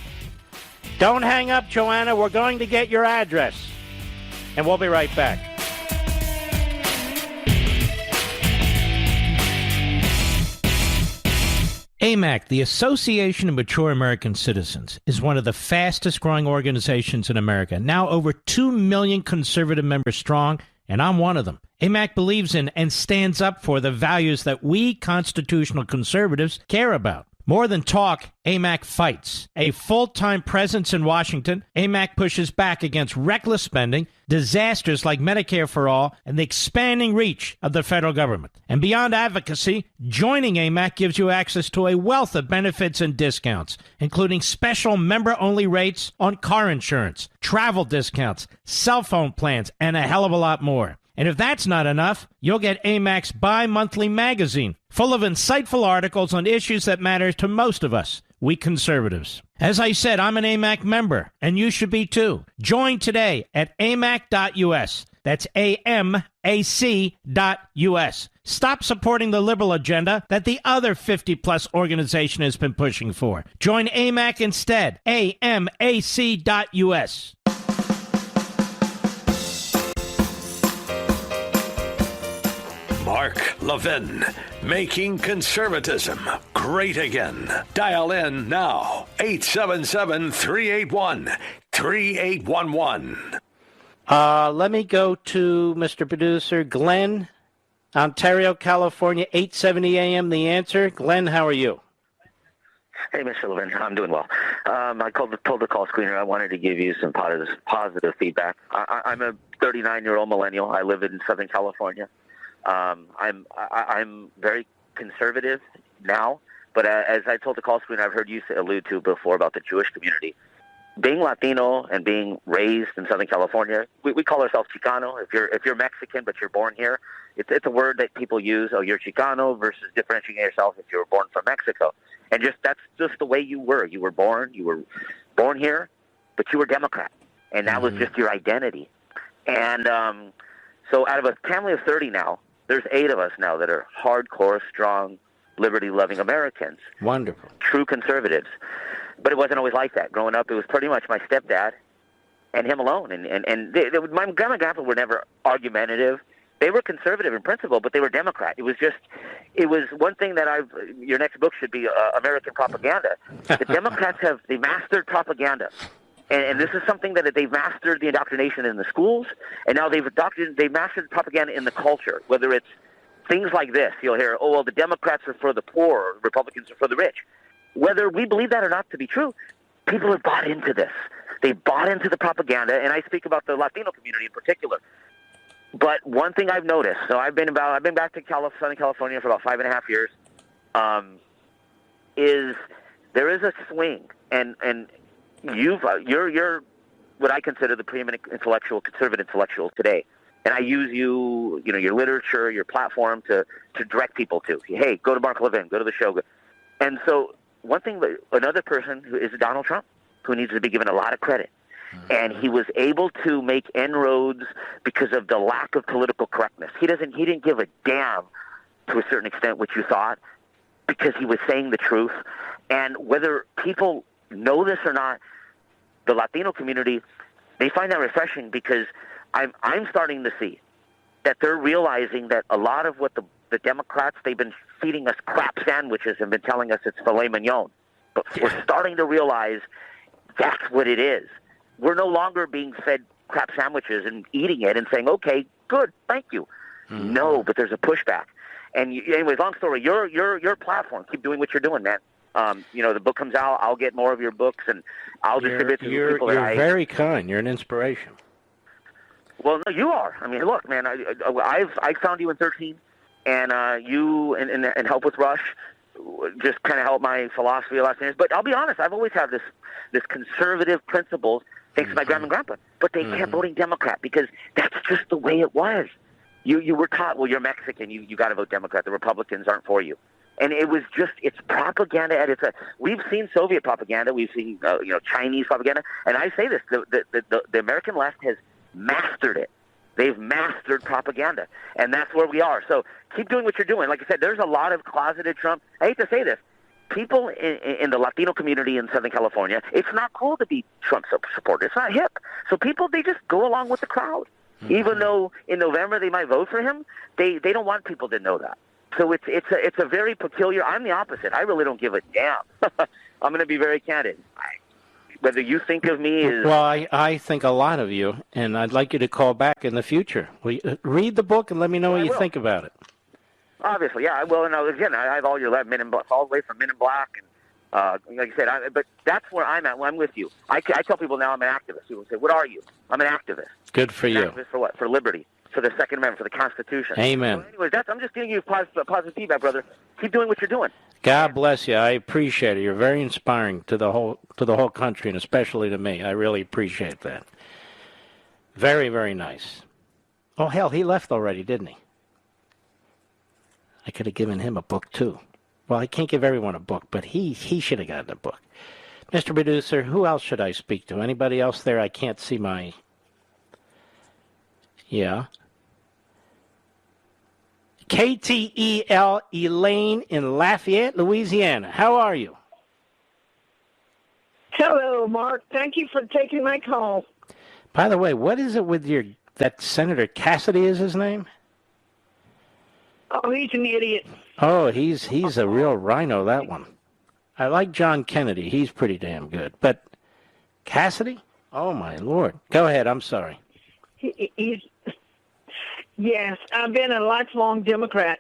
Speaker 1: Don't hang up, Joanna. We're going to get your address. And we'll be right back.
Speaker 9: AMAC, the Association of Mature American Citizens, is one of the fastest growing organizations in America. Now over 2 million conservative members strong, and I'm one of them. AMAC believes in and stands up for the values that we constitutional conservatives care about. More than talk, AMAC fights. A full-time presence in Washington, AMAC pushes back against reckless spending, disasters like Medicare for All, and the expanding reach of the federal government. And beyond advocacy, joining AMAC gives you access to a wealth of benefits and discounts, including special member-only rates on car insurance, travel discounts, cell phone plans, and a hell of a lot more. And if that's not enough, you'll get AMAC's bi-monthly magazine, full of insightful articles on issues that matter to most of us, we conservatives. As I said, I'm an AMAC member, and you should be too. Join today at amac.us. That's AMAC.us. Stop supporting the liberal agenda that the other 50-plus organization has been pushing for. Join AMAC instead. AMAC.us.
Speaker 8: Mark Levin, making conservatism great again. Dial in now, 877-381-3811.
Speaker 1: Let me go to Mr. Producer Glenn, Ontario, California, 8:70 a.m. The Answer. Glenn, how are you?
Speaker 13: Hey, Mr. Levin, I'm doing well. I told the call screener I wanted to give you some positive feedback. I'm a 39-year-old millennial. I live in Southern California. I'm very conservative now, but as I told the call screen, I've heard you allude to before about the Jewish community. Being Latino and being raised in Southern California, we call ourselves Chicano. If you're Mexican but you're born here, it's a word that people use. Oh, you're Chicano versus differentiating yourself if you were born from Mexico, and that's just the way you were. You were born here, but you were Democrat, and that was just your identity. And so, out of a family of 30 now, there's 8 of us now that are hardcore, strong, liberty-loving Americans.
Speaker 1: Wonderful.
Speaker 13: True conservatives. But it wasn't always like that. Growing up, it was pretty much my stepdad and him alone. And my grandma and grandpa were never argumentative. They were conservative in principle, but they were Democrat. It was one thing that your next book should be American propaganda. The Democrats they mastered propaganda. And this is something that they've mastered the indoctrination in the schools, and now they've mastered propaganda in the culture, whether it's things like this. You'll hear, oh, well, the Democrats are for the poor, or Republicans are for the rich. Whether we believe that or not to be true, people have bought into this. They bought into the propaganda, and I speak about the Latino community in particular. But one thing I've noticed, so I've been back to Southern California for about 5.5 years, is there is a swing, and you're what I consider the preeminent conservative intellectual today. And I use your literature, your platform to direct people to. Hey, go to Mark Levin, go to the show. And so another person who is Donald Trump, who needs to be given a lot of credit. And he was able to make inroads because of the lack of political correctness. He didn't give a damn to a certain extent what you thought, because he was saying the truth. And whether people know this or not, the Latino community, they find that refreshing, because I'm starting to see that they're realizing that a lot of what the Democrats, they've been feeding us crap sandwiches and been telling us it's filet mignon. But we're starting to realize that's what it is. We're no longer being fed crap sandwiches and eating it and saying, okay, good, thank you. Mm-hmm. No, but there's a pushback. And anyways, long story, your platform, keep doing what you're doing, man. The book comes out, I'll get more of your books, and I'll distribute to people that
Speaker 1: You're very kind. You're an inspiration.
Speaker 13: Well, no, you are. I mean, look, man, I found you in 13, and you and Help with Rush just kind of helped my philosophy the last 10 years. But I'll be honest, I've always had this conservative principles, thanks to my grandma and grandpa. But they kept voting Democrat because that's just the way it was. You were taught, well, you're Mexican, you got to vote Democrat. The Republicans aren't for you. And it was it's propaganda at its we've seen Soviet propaganda, we've seen Chinese propaganda, and I say this: the American left has mastered it. They've mastered propaganda, and that's where we are. So keep doing what you're doing. Like I said, there's a lot of closeted Trump. I hate to say this, people in the Latino community in Southern California, it's not cool to be Trump supporter. It's not hip. So people, they just go along with the crowd. Mm-hmm. Even though in November they might vote for him, they don't want people to know that. So it's a very peculiar. I'm the opposite. I really don't give a damn. I'm going to be very candid. Whether you think of me as...
Speaker 1: Well, I think a lot of you, and I'd like you to call back in the future. Read the book and let me know what you think about it.
Speaker 13: Obviously, yeah, I will. And again, I have all your Men in Black, all the way from Men in Black, and like I said, but that's where I'm at. When I'm with you, I tell people now I'm an activist. People say, "What are you?" I'm an activist.
Speaker 1: Good for you.
Speaker 13: Activist for what? For liberty, for the Second Amendment, for the Constitution.
Speaker 1: Amen.
Speaker 13: So anyways, I'm just giving you positive feedback, brother. Keep doing what you're doing.
Speaker 1: God bless you. I appreciate it. You're very inspiring to the whole country, and especially to me. I really appreciate that. Very, very nice. Oh, hell, he left already, didn't he? I could have given him a book, too. Well, I can't give everyone a book, but he should have gotten a book. Mr. Producer, who else should I speak to? Anybody else there? I can't see my... Yeah. KTEL Elaine in Lafayette, Louisiana. How are you?
Speaker 14: Hello, Mark. Thank you for taking my call.
Speaker 1: By the way, what is it with that Senator Cassidy is his name?
Speaker 14: Oh, he's an idiot.
Speaker 1: Oh, he's a real rhino, that one. I like John Kennedy. He's pretty damn good. But Cassidy? Oh, my Lord. Go ahead. I'm sorry.
Speaker 14: Yes, I've been a lifelong Democrat.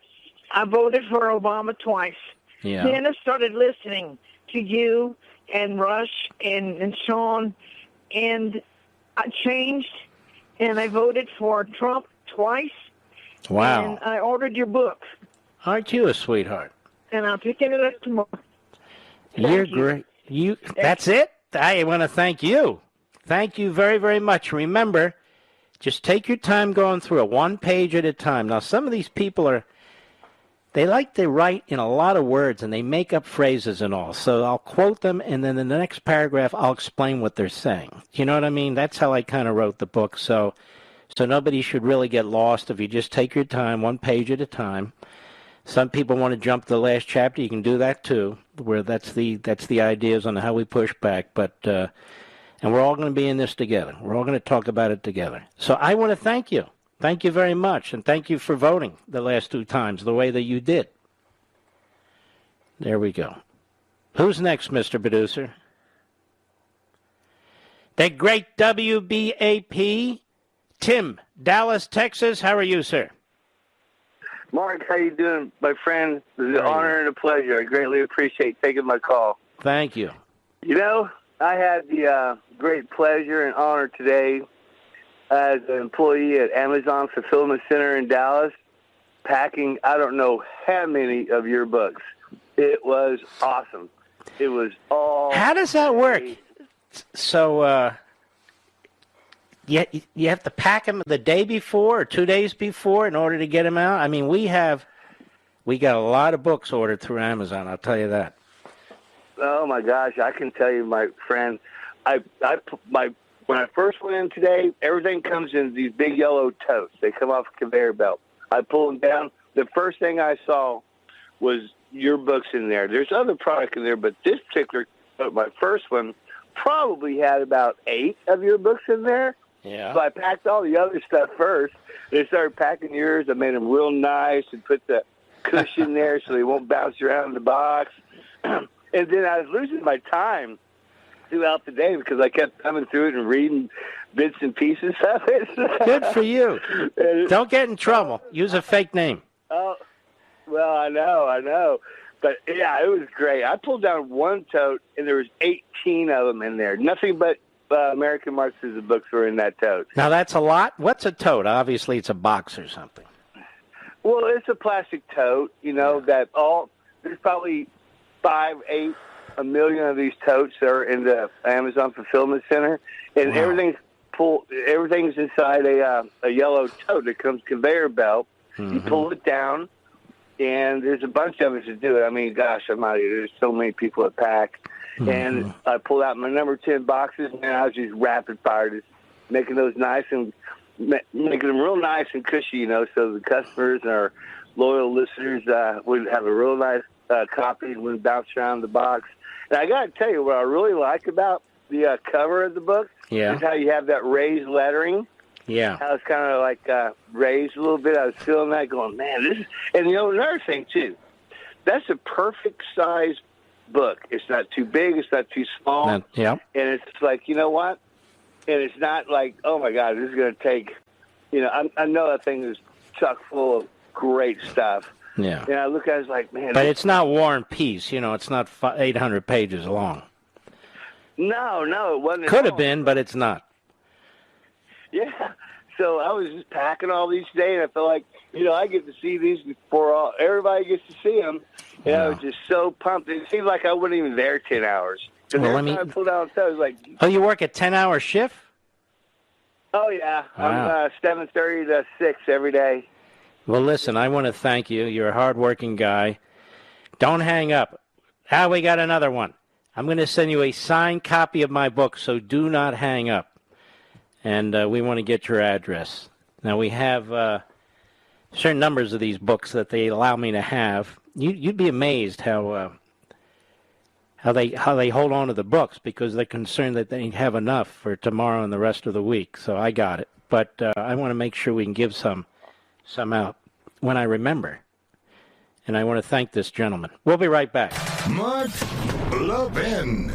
Speaker 14: I voted for Obama twice.
Speaker 1: Yeah.
Speaker 14: Then I started listening to you and Rush and Sean, and I changed, and I voted for Trump twice.
Speaker 1: Wow.
Speaker 14: And I ordered your book.
Speaker 1: Aren't you a sweetheart?
Speaker 14: And I'm picking it up tomorrow.
Speaker 1: You're great. That's it? I want to thank you. Thank you very, very much. Remember, just take your time going through it, one page at a time. Now, some of these people they like to write in a lot of words, and they make up phrases and all. So I'll quote them, and then in the next paragraph, I'll explain what they're saying. You know what I mean? That's how I kind of wrote the book. So nobody should really get lost if you just take your time, one page at a time. Some people want to jump to the last chapter. You can do that too, where that's the ideas on how we push back. But and we're all going to be in this together. We're all going to talk about it together. So I want to thank you. Thank you very much, and thank you for voting the last 2 times the way that you did. There we go. Who's next, Mr. Producer? The great WBAP. Tim, Dallas, Texas. How are you, sir?
Speaker 15: Mark, how you doing, my friend? It was an honor and a pleasure. I greatly appreciate taking my call.
Speaker 1: Thank you.
Speaker 15: You know, I had the great pleasure and honor today as an employee at Amazon Fulfillment Center in Dallas, packing I don't know how many of your books. It was awesome. It was all...
Speaker 1: How does that work? So, you have to pack them the day before or 2 days before in order to get them out? I mean, we got a lot of books ordered through Amazon, I'll tell you that.
Speaker 15: Oh, my gosh, I can tell you, my friend, when I first went in today, everything comes in these big yellow totes. They come off a conveyor belt. I pull them down. The first thing I saw was your books in there. There's other product in there, but this particular, my first one, probably had about 8 of your books in there.
Speaker 1: Yeah.
Speaker 15: So I packed all the other stuff first. They started packing yours. I made them real nice and put the cushion there so they won't bounce around the box. And then I was losing my time throughout the day because I kept coming through it and reading bits and pieces of it.
Speaker 1: Good for you. Don't get in trouble. Use a fake name.
Speaker 15: Oh, well, I know. But, yeah, it was great. I pulled down one tote, and there was 18 of them in there. Nothing but American Marxism books were in that tote.
Speaker 1: Now, that's a lot. What's a tote? Obviously, it's a box or something.
Speaker 15: Well, it's a plastic tote, that there's probably 5, 8, a million of these totes that are in the Amazon Fulfillment Center, and
Speaker 1: wow.
Speaker 15: Everything's inside a yellow tote that comes conveyor belt.
Speaker 1: Mm-hmm.
Speaker 15: You pull it down, and there's a bunch of us that do it. I mean, gosh, there's so many people that pack. Mm-hmm. And I pulled out my number 10 boxes, and I was just rapid fire, just making those nice and making them real nice and cushy, so the customers and our loyal listeners would have a real nice copies when bounced around the box. And I got to tell you, what I really like about the cover of the book is how you have that raised lettering.
Speaker 1: Yeah.
Speaker 15: How it's kind of like raised a little bit. I was feeling that going, man, this is... And, another thing, too, that's a perfect size book. It's not too big. It's not too small.
Speaker 1: Yeah.
Speaker 15: And it's like, you know what? And it's not like, oh, my God, this is going to take... I know that thing is chock full of great stuff.
Speaker 1: Yeah.
Speaker 15: And I look at it, it's like, man...
Speaker 1: But it's not War and Peace. It's not 800 pages long.
Speaker 15: No, it wasn't.
Speaker 1: Could have been, but it's not.
Speaker 15: Yeah. So I was just packing all these today, and I felt like, I get to see these before everybody gets to see them. And I was just so pumped. It seemed like I wasn't even there 10 hours. Because every time I pulled out the I was like...
Speaker 1: Oh, you work a 10-hour shift?
Speaker 15: Oh, yeah.
Speaker 1: Wow.
Speaker 15: I'm 7:30 to 6 every day.
Speaker 1: Well, listen, I want to thank you. You're a hard-working guy. Don't hang up. We got another one. I'm going to send you a signed copy of my book, so do not hang up. And we want to get your address. Now, we have certain numbers of these books that they allow me to have. You'd be amazed how they hold on to the books because they're concerned that they have enough for tomorrow and the rest of the week. So I got it. But I want to make sure we can give some out when I remember. And I want to thank this gentleman. We'll be right back.
Speaker 2: Mark Levin.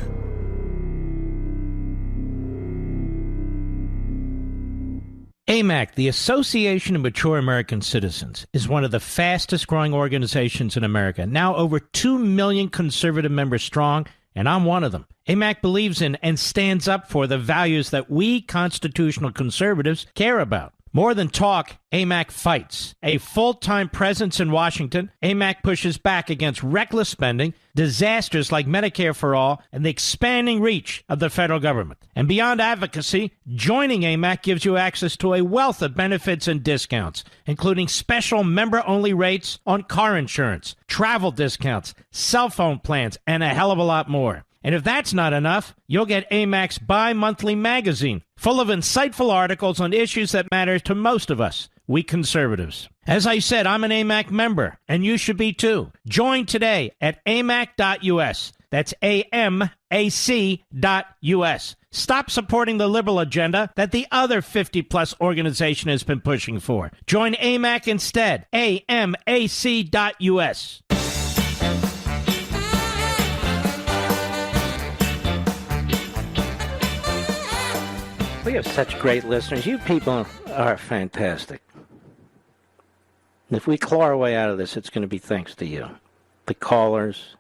Speaker 9: AMAC, the Association of Mature American Citizens, is one of the fastest growing organizations in America. Now over 2 million conservative members strong, and I'm one of them. AMAC believes in and stands up for the values that we constitutional conservatives care about. More than talk, AMAC fights. A full-time presence in Washington, AMAC pushes back against reckless spending, disasters like Medicare for All, and the expanding reach of the federal government. And beyond advocacy, joining AMAC gives you access to a wealth of benefits and discounts, including special member-only rates on car insurance, travel discounts, cell phone plans, and a hell of a lot more. And if that's not enough, you'll get AMAC's bi-monthly magazine, full of insightful articles on issues that matter to most of us, we conservatives. As I said, I'm an AMAC member, and you should be too. Join today at amac.us. That's AMAC.us. Stop supporting the liberal agenda that the other 50-plus organization has been pushing for. Join AMAC instead. AMAC.us.
Speaker 1: We have such great listeners. You people are fantastic. If we claw our way out of this, it's going to be thanks to you. The callers,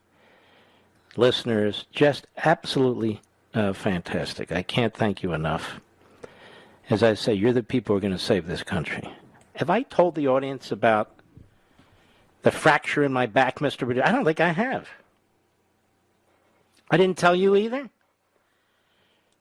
Speaker 1: listeners, just absolutely fantastic. I can't thank you enough. As I say, you're the people who are going to save this country. Have I told the audience about the fracture in my back, Mr. Producer? I don't think I have. I didn't tell you either?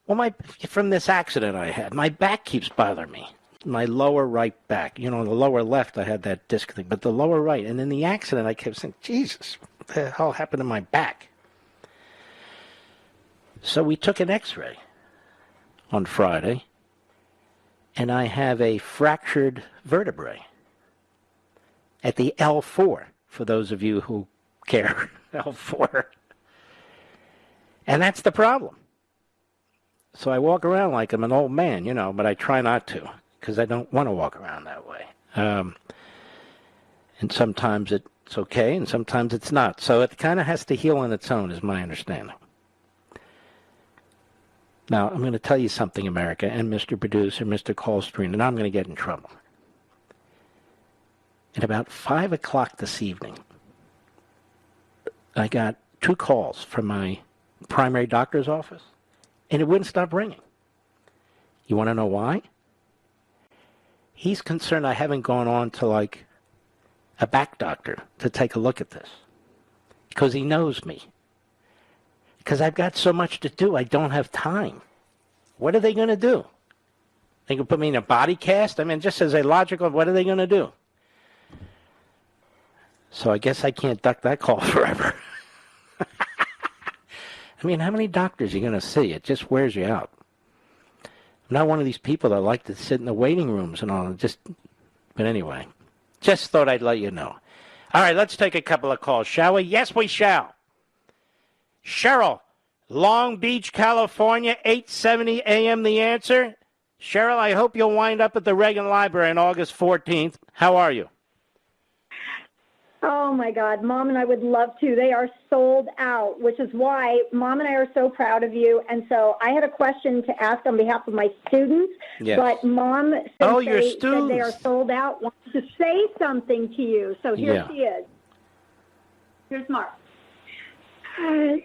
Speaker 1: Well, from this accident I had, my back keeps bothering me. My lower right back. The lower left I had that disc thing, but the lower right. And in the accident I kept saying, Jesus, what the hell happened to my back? So we took an x-ray on Friday, and I have a fractured vertebrae at the L4, for those of you who care, L4. And that's the problem. So I walk around like I'm an old man, but I try not to because I don't want to walk around that way. And sometimes it's okay and sometimes it's not. So it kind of has to heal on its own is my understanding. Now, I'm going to tell you something, America, and Mr. Producer, Mr. Callstream, and I'm going to get in trouble. At about 5 o'clock this evening, I got 2 calls from my primary doctor's office. And it wouldn't stop ringing. You want to know why? He's concerned I haven't gone on to, a back doctor to take a look at this. Because he knows me. Because I've got so much to do, I don't have time. What are they going to do? They can put me in a body cast? I mean, just as a logical, what are they going to do? So I guess I can't duck that call forever. I mean, how many doctors are you going to see? It just wears you out. I'm not one of these people that like to sit in the waiting rooms and all. But anyway, just thought I'd let you know. All right, let's take a couple of calls, shall we? Yes, we shall. Cheryl, Long Beach, California, 8:70 a.m. The Answer. Cheryl, I hope you'll wind up at the Reagan Library on August 14th. How are you?
Speaker 16: Oh, my God. Mom and I would love to. They are sold out, which is why Mom and I are so proud of you. And so I had a question to ask on behalf of my students.
Speaker 1: Yes.
Speaker 16: But Mom, since
Speaker 1: your
Speaker 16: said
Speaker 1: students.
Speaker 16: they are sold out, wants to say something to you. So here she is. Here's Mark.
Speaker 17: Hi.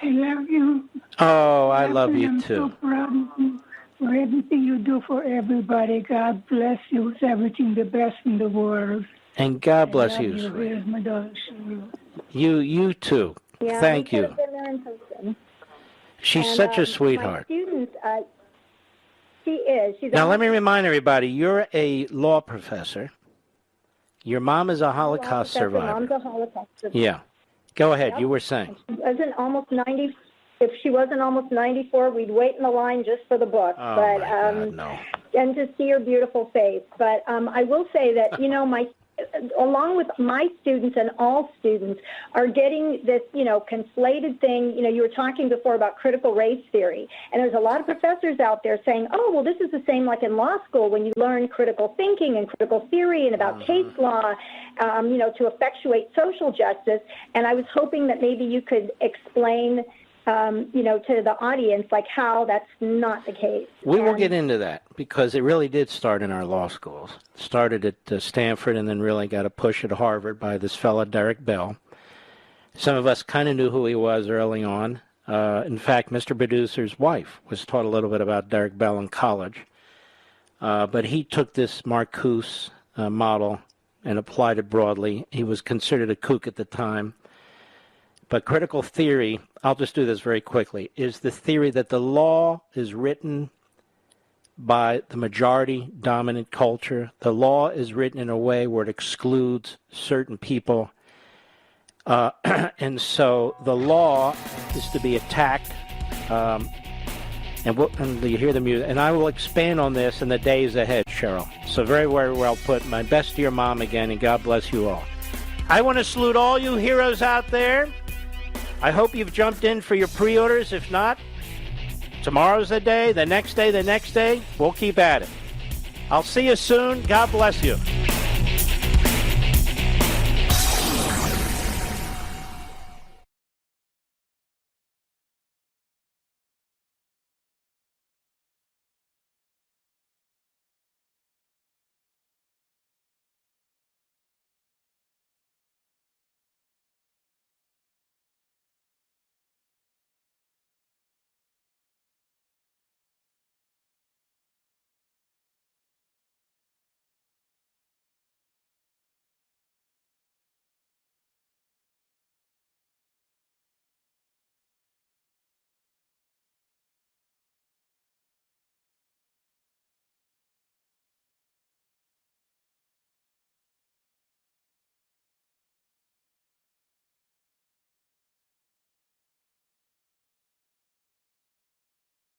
Speaker 17: I love you.
Speaker 1: Oh, I love you
Speaker 17: I'm
Speaker 1: too.
Speaker 17: so proud of you for everything you do for everybody. God bless you. It's everything the best in the world.
Speaker 1: And God bless
Speaker 17: I love
Speaker 1: you,
Speaker 17: you.
Speaker 1: sweetie.
Speaker 17: Here's my daughter, Cheryl.
Speaker 1: You too.
Speaker 16: Yeah,
Speaker 1: Thank
Speaker 16: we
Speaker 1: you.
Speaker 16: could have been there in person.
Speaker 1: She's
Speaker 16: And,
Speaker 1: such a
Speaker 16: My
Speaker 1: sweetheart.
Speaker 16: students, she is. She's
Speaker 1: Now, let me remind everybody, you're a law professor. Your mom is a Holocaust survivor.
Speaker 16: Mom's a Holocaust survivor.
Speaker 1: Yeah. Go ahead.
Speaker 16: Yep.
Speaker 1: You were saying.
Speaker 16: She wasn't almost 90. If she wasn't almost 94, we'd wait in the line just for the book.
Speaker 1: Oh,
Speaker 16: but
Speaker 1: my God, no.
Speaker 16: and to see her beautiful face. But I will say that along with my students and all students are getting this conflated thing. You were talking before about critical race theory, and there's a lot of professors out there saying, oh, well, this is the same like in law school when you learn critical thinking and critical theory and about case law, to effectuate social justice. And I was hoping that maybe you could explain to the audience, like how that's not the case.
Speaker 1: We will get into that because it really did start in our law schools. It started at Stanford and then really got a push at Harvard by this fellow, Derek Bell. Some of us kind of knew who he was early on. In fact, Mr. Producer's wife was taught a little bit about Derek Bell in college. But he took this Marcuse model and applied it broadly. He was considered a kook at the time. But critical theory, I'll just do this very quickly, is the theory that the law is written by the majority dominant culture. The law is written in a way where it excludes certain people. And so the law is to be attacked. And you hear the music. And I will expand on this in the days ahead, Cheryl. So very, very well put. My best to your mom again, and God bless you all. I want to salute all you heroes out there. I hope you've jumped in for your pre-orders. If not, tomorrow's the day, the next day, the next day. We'll keep at it. I'll see you soon. God bless you.